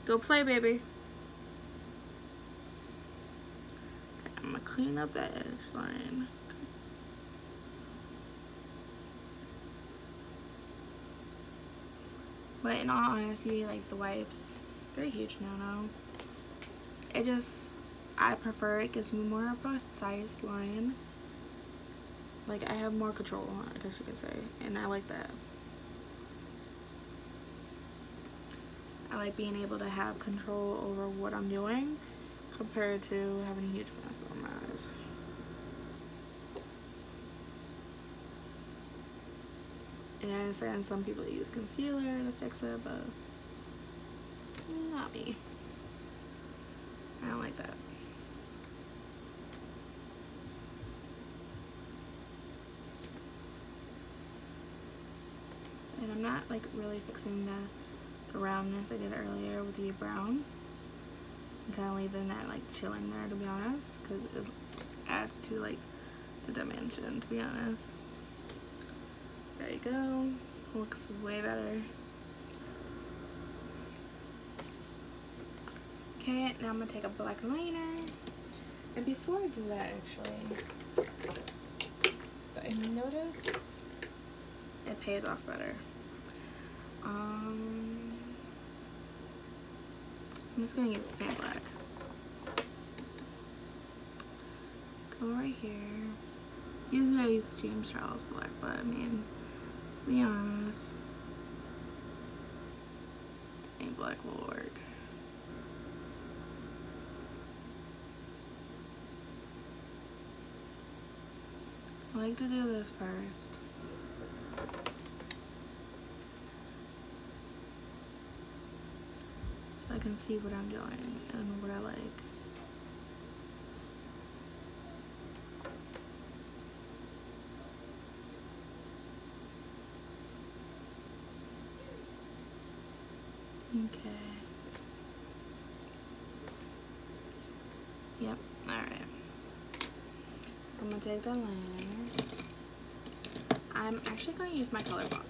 Go play, baby. Okay, I'm gonna clean up that edge line. But in all honesty, like, the wipes, they're a huge no-no. It just, I prefer it. Gives me more of a precise line. Like, I have more control, I guess you could say, and I like that. I like being able to have control over what I'm doing compared to having a huge mess on my eyes. And I understand some people use concealer to fix it, but not me. I don't like that. And I'm not like really fixing the roundness I did earlier with the brown. I'm kind of leaving that like chilling there, to be honest, because it just adds to like the dimension, to be honest. There you go. Looks way better. Okay, now I'm gonna take a black liner. And before I do that, actually, so I noticed it pays off better. I'm just gonna use the same black. So right here, usually I use James Charles black, but I mean, to be honest, any black will work. I like to do this first. So I can see what I'm doing and what I like. Okay. Yep, alright. So I'm gonna take the liner. I'm actually going to use my ColourPop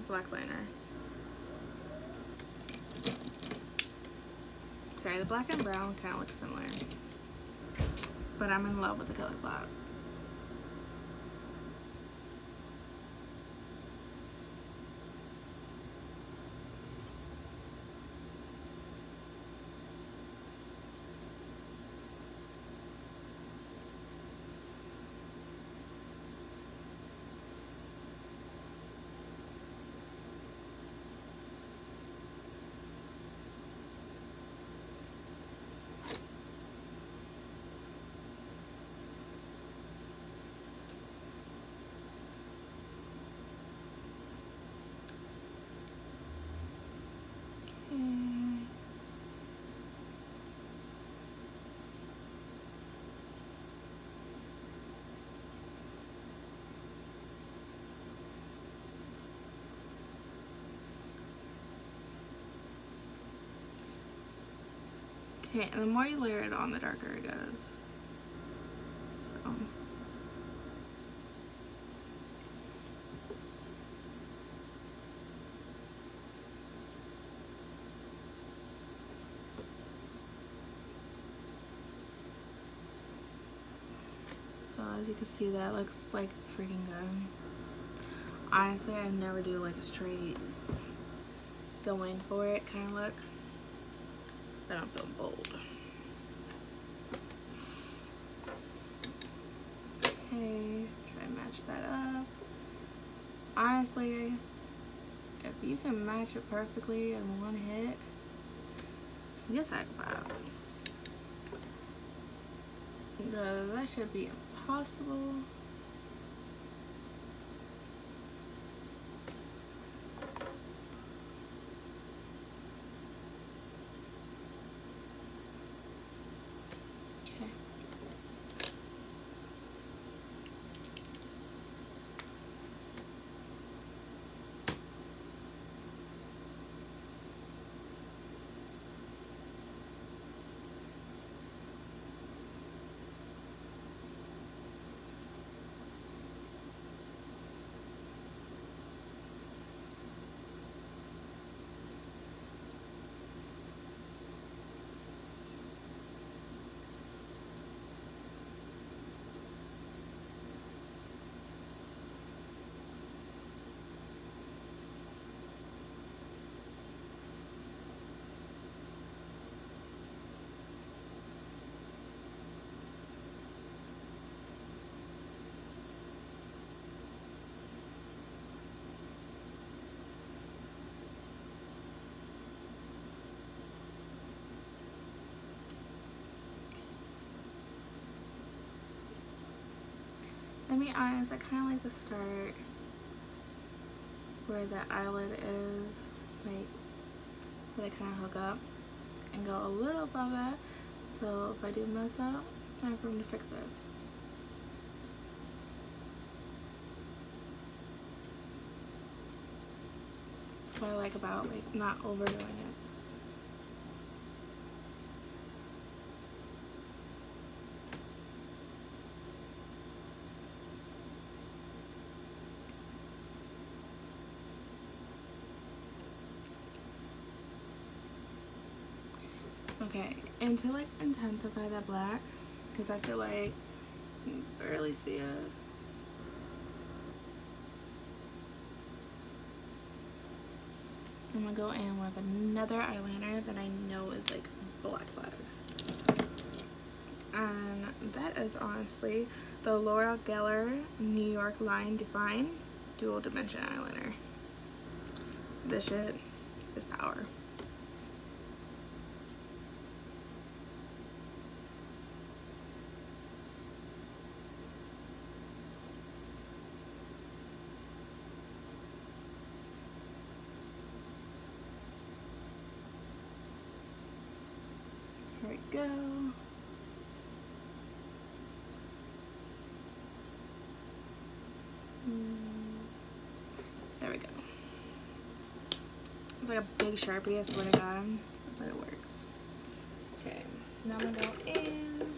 black liner. Sorry, the black and brown kind of look similar, but I'm in love with the ColourPop. Okay, and the more you layer it on, the darker it goes. So. So as you can see, that looks like freaking good. Honestly, I never do like a straight going for it kind of look, but I'm feeling bold. Okay, try to match that up. Honestly, if you can match it perfectly in one hit, you're a psychopath. That should be impossible. Okay. To be honest, I kind of like to start where the eyelid is, like where they kind of hook up, and go a little above that, so if I do mess up, I have room to fix it. That's what I like about like not overdoing it. Okay, and to like intensify that black, because I feel like you can barely see it. I'm gonna go in with another eyeliner that I know is like black. And that is honestly the Laura Geller New York Line Define Dual Dimension Eyeliner. This shit is power. Here we go. There we go. It's like a big Sharpie, I swear to God, but it works. Okay, now I'm gonna go in.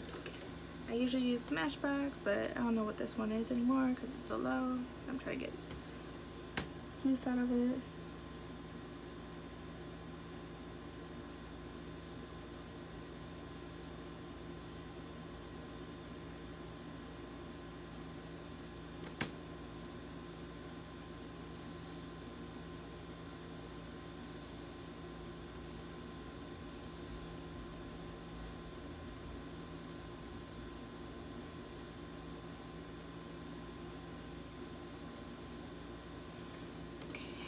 I usually use Smashbox, but I don't know what this one is anymore because it's so low. I'm trying to get use out of it.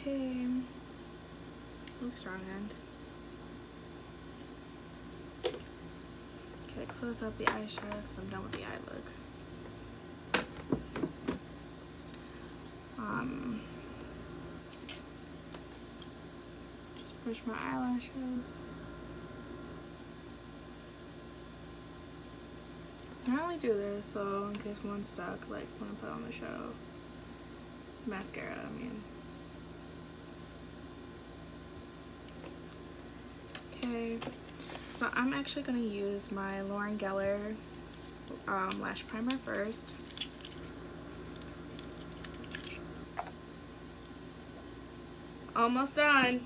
Okay, strong end. Okay, close up the eyeshadow because I'm done with the eye look. Just push my eyelashes. I only do this so in case one's stuck, like when I put on the show. Mascara, I mean. Okay, so I'm actually going to use my Lauren Geller lash primer first. Almost done.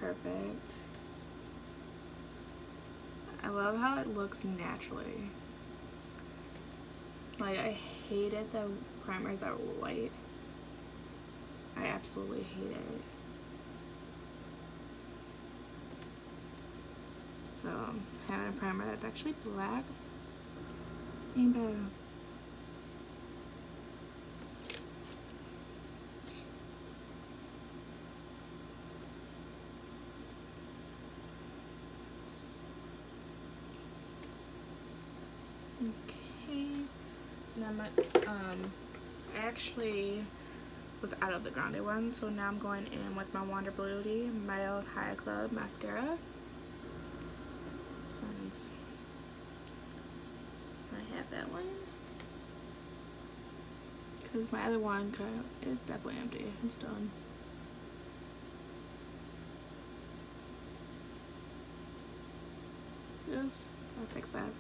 Perfect. I love how it looks naturally. Like, I hated the primers that were white. I absolutely hate it. So, having a primer that's actually black ain't bad. Okay, now I actually was out of the Grande one, so now I'm going in with my Wander Beauty Mile High Club mascara. Since I have that one, because my other one is definitely empty. It's done. Oops, I'll fix that.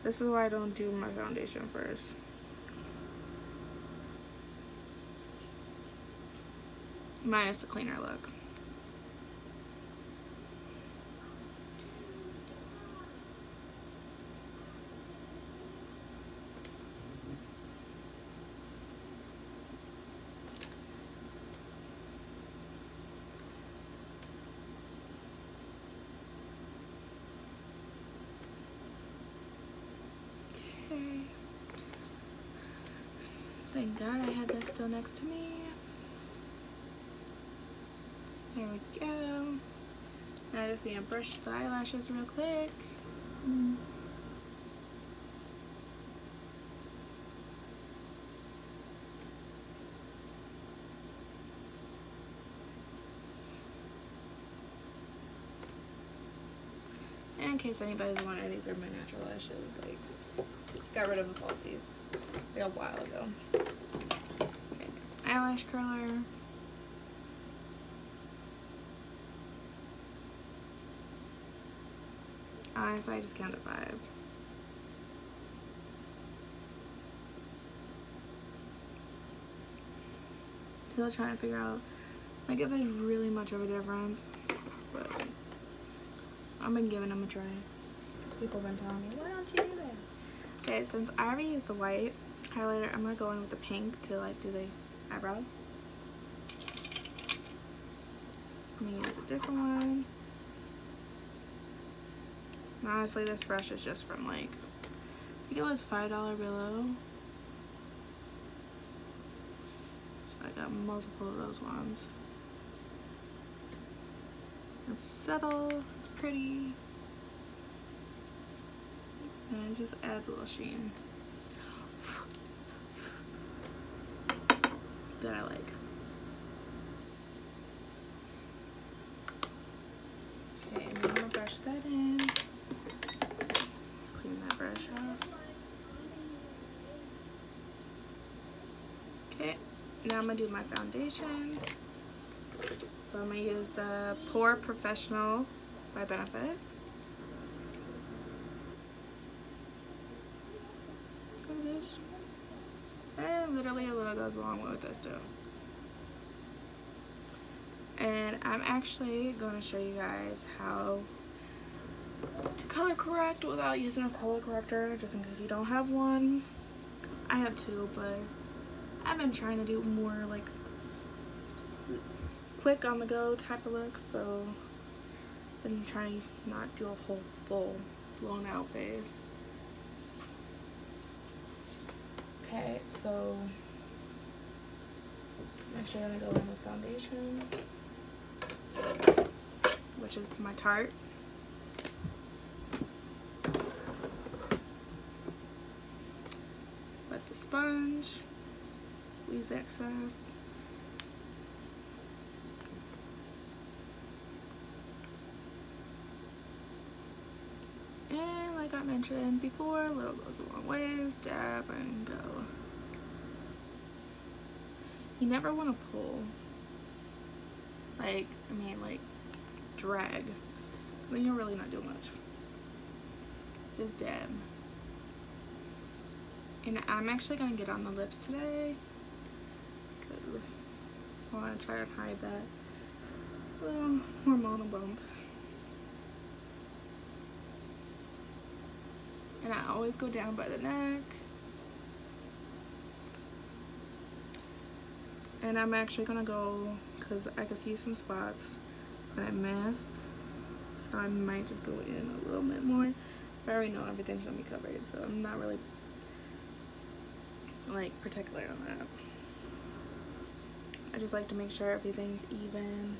This is why I don't do my foundation first. Minus the cleaner look. Okay. Thank God I had this still next to me. There we go. Now I just need to brush the eyelashes real quick. And in case anybody's wondering, these are my natural lashes. Like, got rid of the falsies like a while ago. Okay. Eyelash curler. So I just count to 5. Still trying to figure out like if there's really much of a difference, but I've been giving them a try. Because people have been telling me, why don't you do that? Okay, since I already used the white highlighter, I'm going to go in with the pink to like do the eyebrow. I'm going to use a different one. And honestly, this brush is just from like, I think it was $5 below. So I got multiple of those ones. It's subtle, it's pretty, and it just adds a little sheen that I like. Okay, and then I'm gonna brush that in. Clean that brush off. Okay, now I'm gonna do my foundation. So I'm going to use the Pore Professional by Benefit. Look at this. And literally a little goes a long way with this too. And I'm actually going to show you guys how to color correct without using a color corrector, just in case you don't have one. I have two, but I've been trying to do more like quick on the go type of looks, so I've been trying not do a whole full blown out face. Okay, so I'm actually gonna go in with foundation, which is my Tarte. Wet the sponge, squeeze the excess. And like I mentioned before, a little goes a long ways, dab and go. You never want to pull, like, drag, then you're really not doing much. Just dab. And I'm actually going to get on the lips today, because I want to try and hide that little hormonal bump. And I always go down by the neck. And I'm actually gonna go, because I can see some spots that I missed. So I might just go in a little bit more. But I already know everything's gonna be covered, so I'm not really like particular on that. I just like to make sure everything's even.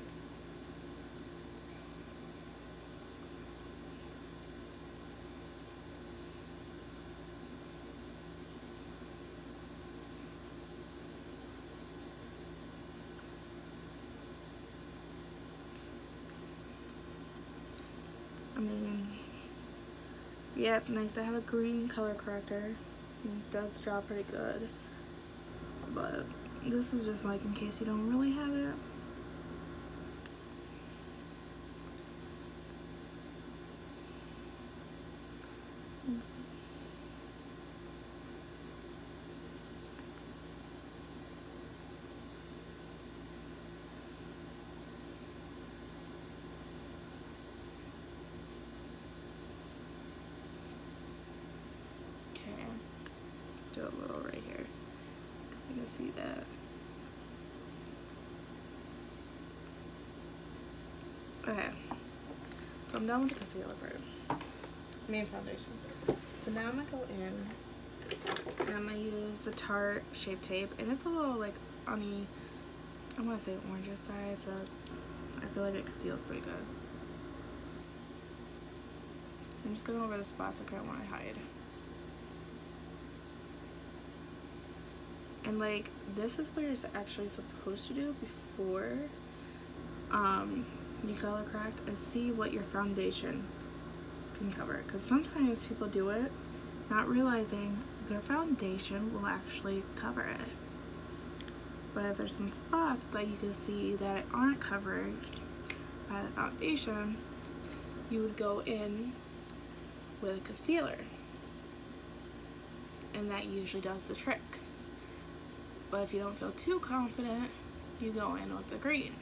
I mean, yeah, it's nice to have a green color corrector. It does the job pretty good. But this is just like in case you don't really have it. Do a little right here. You can see that. Okay, so I'm done with the concealer part. Main foundation. So now I'm gonna go in and I'm gonna use the Tarte Shape Tape, and it's a little like on the, I want to say orange side, so I feel like it conceals pretty good. I'm just going over the spots I kind of want to hide. And like, this is what you're actually supposed to do before you color correct, is see what your foundation can cover. Because sometimes people do it not realizing their foundation will actually cover it. But if there's some spots that you can see that aren't covered by the foundation, you would go in with a concealer. And that usually does the trick. But if you don't feel too confident, you go in with the green.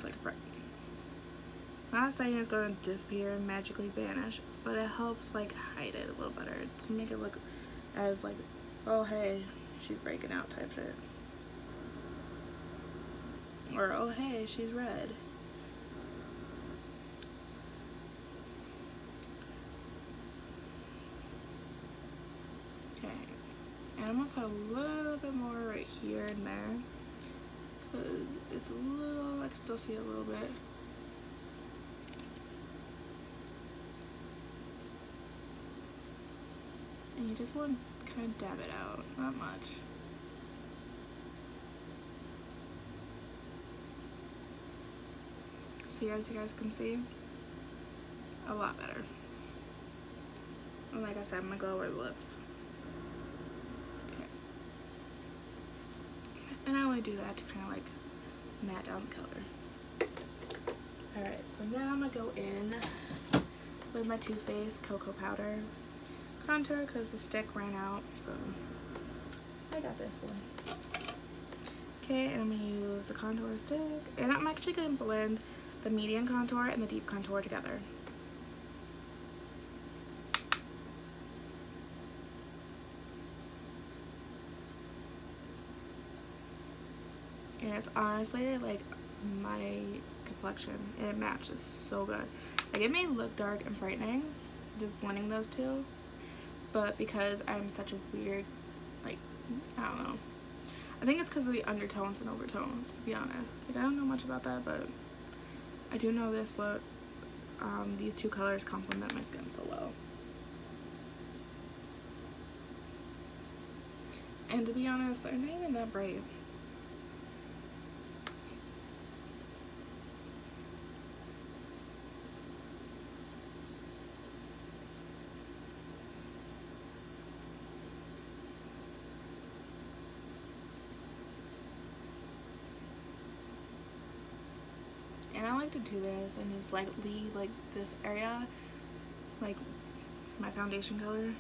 like a brick. Not saying it's gonna disappear and magically vanish, but it helps like hide it a little better to make it look as like, oh hey, she's breaking out type shit. Or oh hey, she's red. Okay, and I'm gonna put a little bit more right here and there because it's a little, I can still see it a little bit. And you just want to kind of dab it out, not much. So as you guys can see, a lot better. And like I said, I'm gonna go over the lips. Okay. And I only do that to kind of like matte down the color. Alright, so now I'm gonna go in with my Too Faced Cocoa Powder contour because the stick ran out, so I got this one. Okay, and I'm gonna use the contour stick, and I'm actually gonna blend the medium contour and the deep contour together. And it's honestly like my complexion. It matches so good. Like it may look dark and frightening, just blending those two, but because I'm such a weird, like, I don't know. I think it's because of the undertones and overtones, to be honest. Like I don't know much about that, but I do know this look, these two colors complement my skin so well. And to be honest, they're not even that bright. And I like to do this and just like leave like this area, like my foundation color,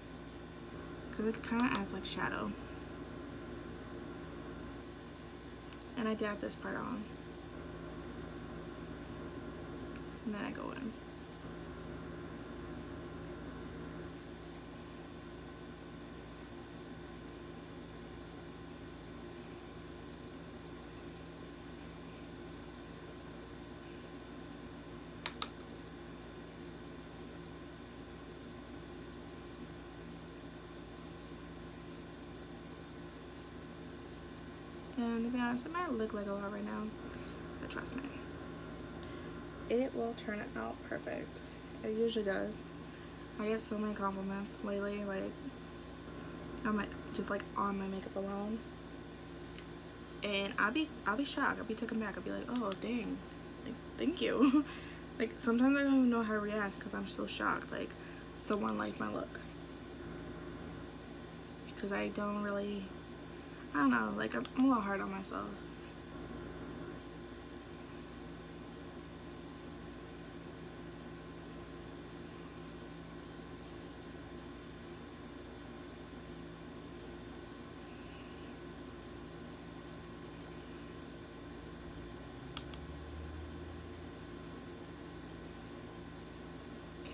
because it kind of adds like shadow. And I dab this part on, and then I go in. And to be honest, it might look like a lot right now, but trust me, it will turn out perfect. It usually does. I get so many compliments lately, like I'm just like on my makeup alone, and I'll be shocked. I'll be taken back. I'll be like, oh dang, like thank you. Like sometimes I don't even know how to react because I'm so shocked. Like someone liked my look, because I don't really. I don't know, like I'm a little hard on myself.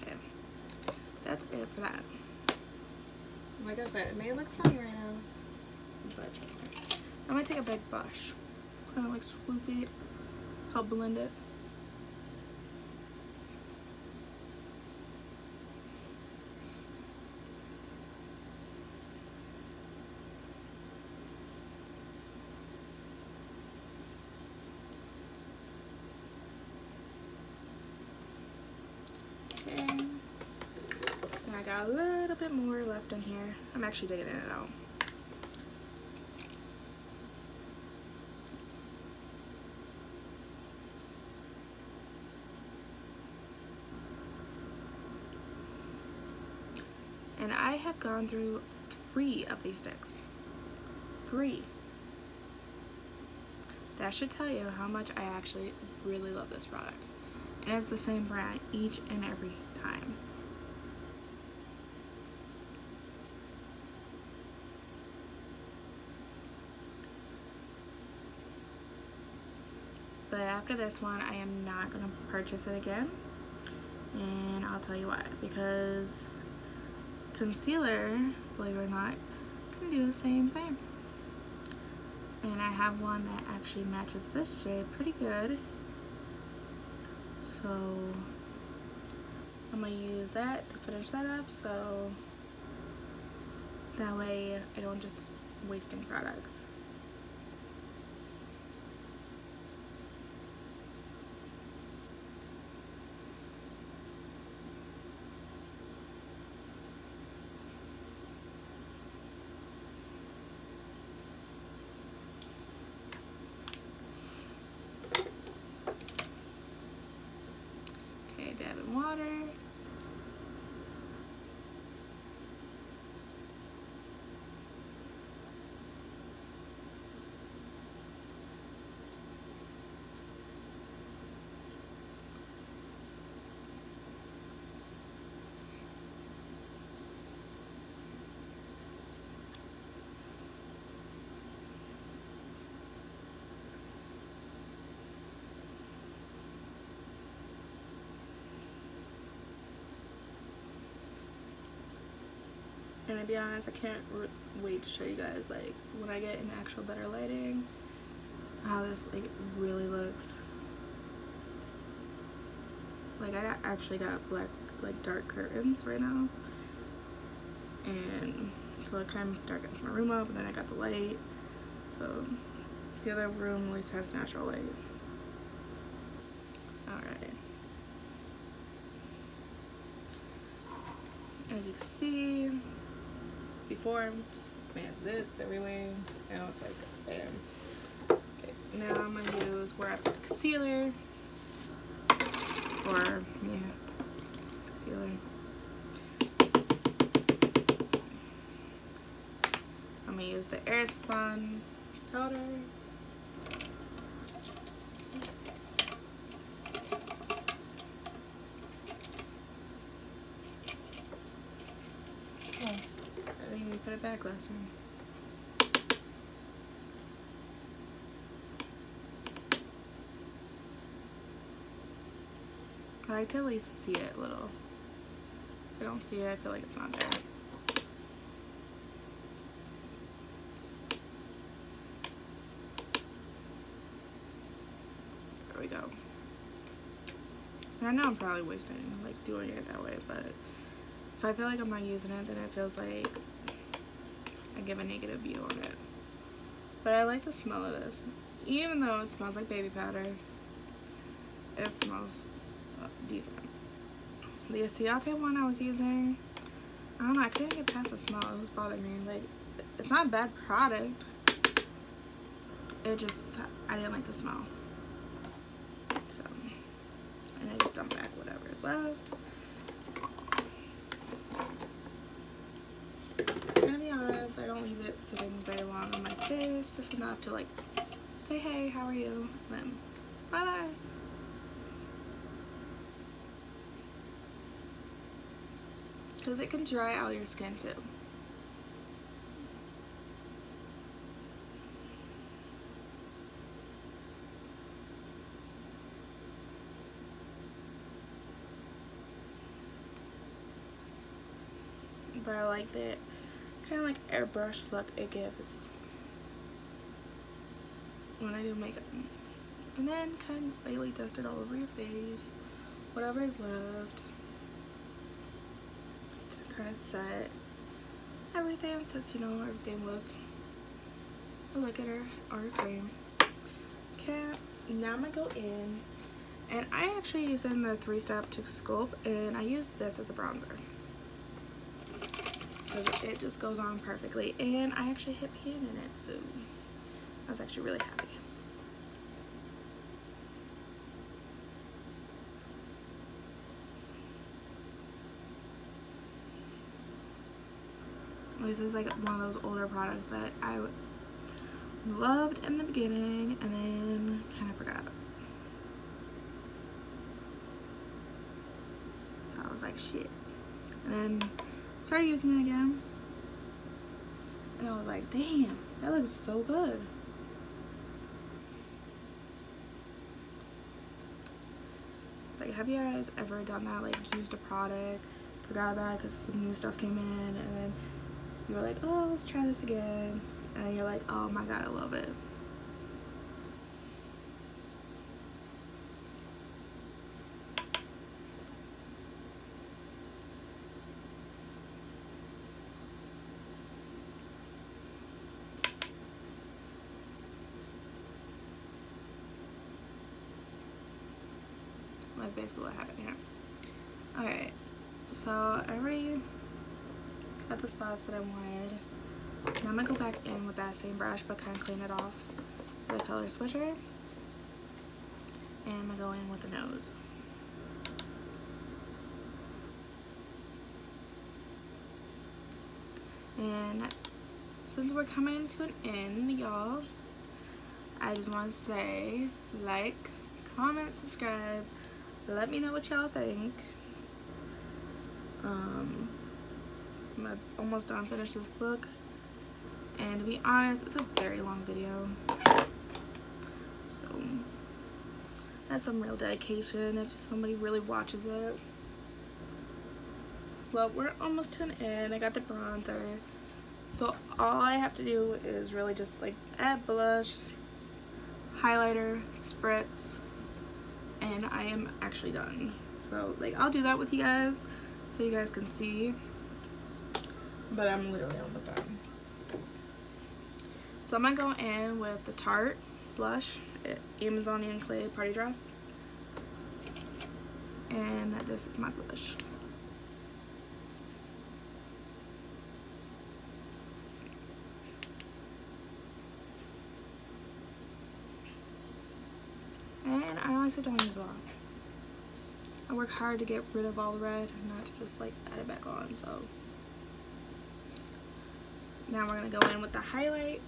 Okay, that's it for that. Like I said, it may look funny right now, but trust me. I'm gonna take a big brush, kind of like swoop it, help blend it. Okay, and I got a little bit more left in here. I'm actually digging it out. And I have gone through 3 of these sticks. 3. That should tell you how much I actually really love this product. And it's the same brand each and every time. But after this one, I am not going to purchase it again. And I'll tell you why. Because concealer, believe it or not, can do the same thing. And I have one that actually matches this shade pretty good. So I'm going to use that to finish that up, so that way I don't just waste any products. Okay, dab in water. And to be honest, I can't wait to show you guys, like, when I get in actual better lighting, how this, like, really looks. Like, I actually got black, like, dark curtains right now. And so it kind of darkens my room up, and then I got the light. So the other room at least has natural light. Alright. As you can see, before, man, zits everywhere. Now it's like, bam. Okay, now I'm gonna use where I put the concealer. Or, yeah, concealer. I'm gonna use the Airspun powder. Oh, I didn't even put it back last time. I like to at least see it a little. If I don't see it, I feel like it's not there. There we go. And I know I'm probably wasting like doing it that way, but if I feel like I'm not using it, then it feels like I give a negative view on it. But I like the smell of this. Even though it smells like baby powder, it smells decent. The Ciate one I was using, I don't know, I couldn't get past the smell. It was bothering me. Like, it's not a bad product. It just, I didn't like the smell. So, and I just dumped back whatever is left. And to be honest, I don't leave it sitting very long on my face, just enough to like say, hey, how are you? And then, bye bye. Because it can dry out your skin too. But I like the kind of like airbrush look it gives when I do makeup. And then kind of lightly dust it all over your face, whatever is left. Kind of set everything since you know everything was a liquid or a cream. Okay, now I'm gonna go in, and I actually use in the 3-step to sculpt, and I use this as a bronzer because it just goes on perfectly, and I actually hit pan in it, so I was actually really happy. This is like one of those older products that I loved in the beginning and then kind of forgot about. So I was like, shit. And then started using it again. And I was like, damn, that looks so good. have you guys ever done that? Like used a product, forgot about it because some new stuff came in, and then you were like, oh, let's try this again, and then you're like, oh my god, I love it. That's basically what happened here. Alright, so I already got the spots that I wanted. Now I'm gonna go back in with that same brush but kind of clean it off with a color switcher. And I'm gonna go in with the nose. And since we're coming to an end, y'all, I just want to say, like, comment, subscribe, let me know what y'all think. I'm almost done finished this look, and to be honest, it's a very long video, so that's some real dedication if somebody really watches it. Well, we're almost to an end. I got the bronzer, so all I have to do is really just like add blush, highlighter, spritz, and I am actually done. So like I'll do that with you guys so you guys can see, but I'm literally almost done. So I'm gonna go in with the Tarte blush, Amazonian Clay Party Dress, and this is my blush. And I honestly don't use a lot. I work hard to get rid of all the red and not just like add it back on. So now we're gonna go in with the highlight.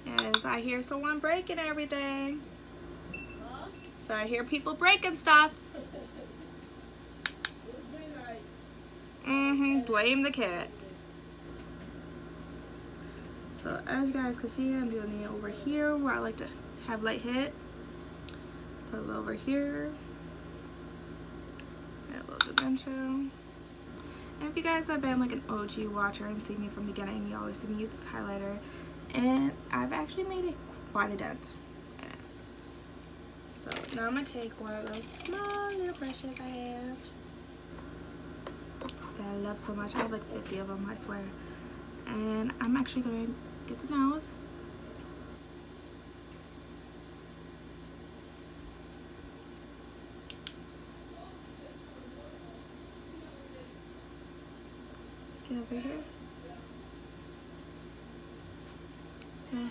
As I hear someone breaking everything. So I hear people breaking stuff. Blame the cat. So as you guys can see, I'm doing it over here where I like to have light hit. Put a little over here. Add a little dimension. And if you guys have been like an OG watcher and seen me from the beginning, you always see me use this highlighter. And I've actually made it quite a dent in it. So now I'm going to take one of those small little brushes I have that I love so much. I have like 50 of them, I swear. And I'm actually going to get the nose. Get over here. Okay.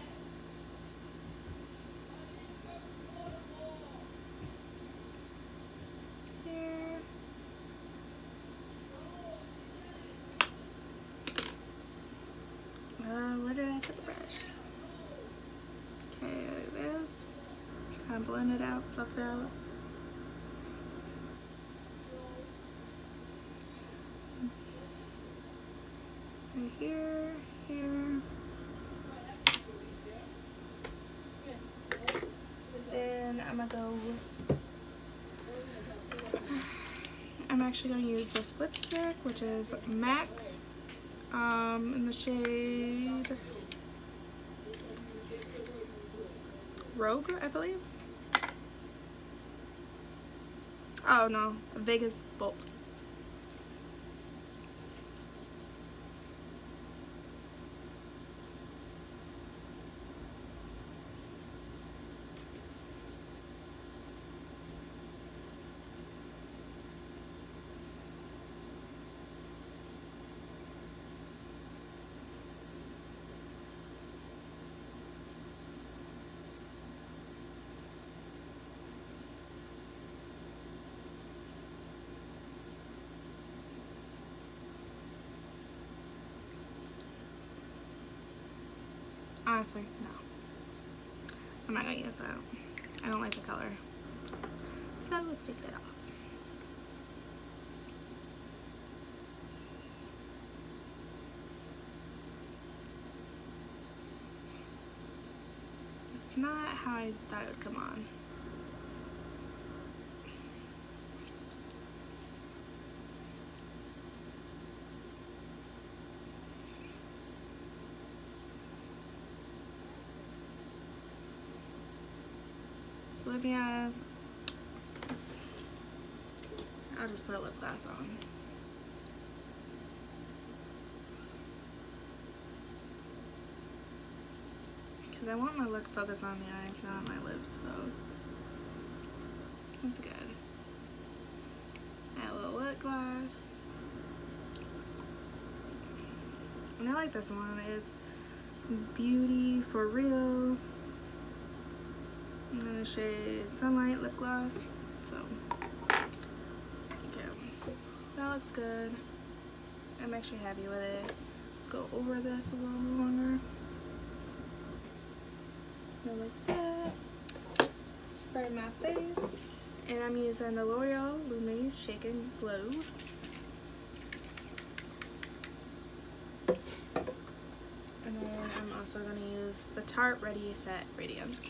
Here. Where did I put the brush? Okay, like this. Kind of blend it out, fluff it out. Right here, here. Then I'm actually gonna use this lipstick, which is MAC, in the shade Rogue, I believe. Oh no, Vegas Bolt. Honestly, no. I'm not gonna use that. I don't like the color. So let's take that off. not how I thought it would come on. So let me ask, I'll just put a lip gloss on. Because I want my look focused on the eyes, not on my lips, so that's good. Add a little lip gloss. And I like this one. It's Beauty for Real. I'm gonna shade Sunlight Lip Gloss. So, okay. That looks good. I'm actually happy with it. Let's go over this a little longer. Go like that. Spray my face. And I'm using the L'Oreal Lume Shake and Glow. And then I'm also going to use the Tarte Ready Set Radiance.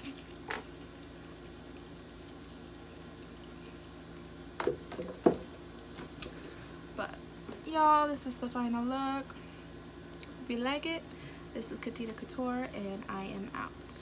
But y'all, this is the final look. If you like it, this is Katina Couture and I am out.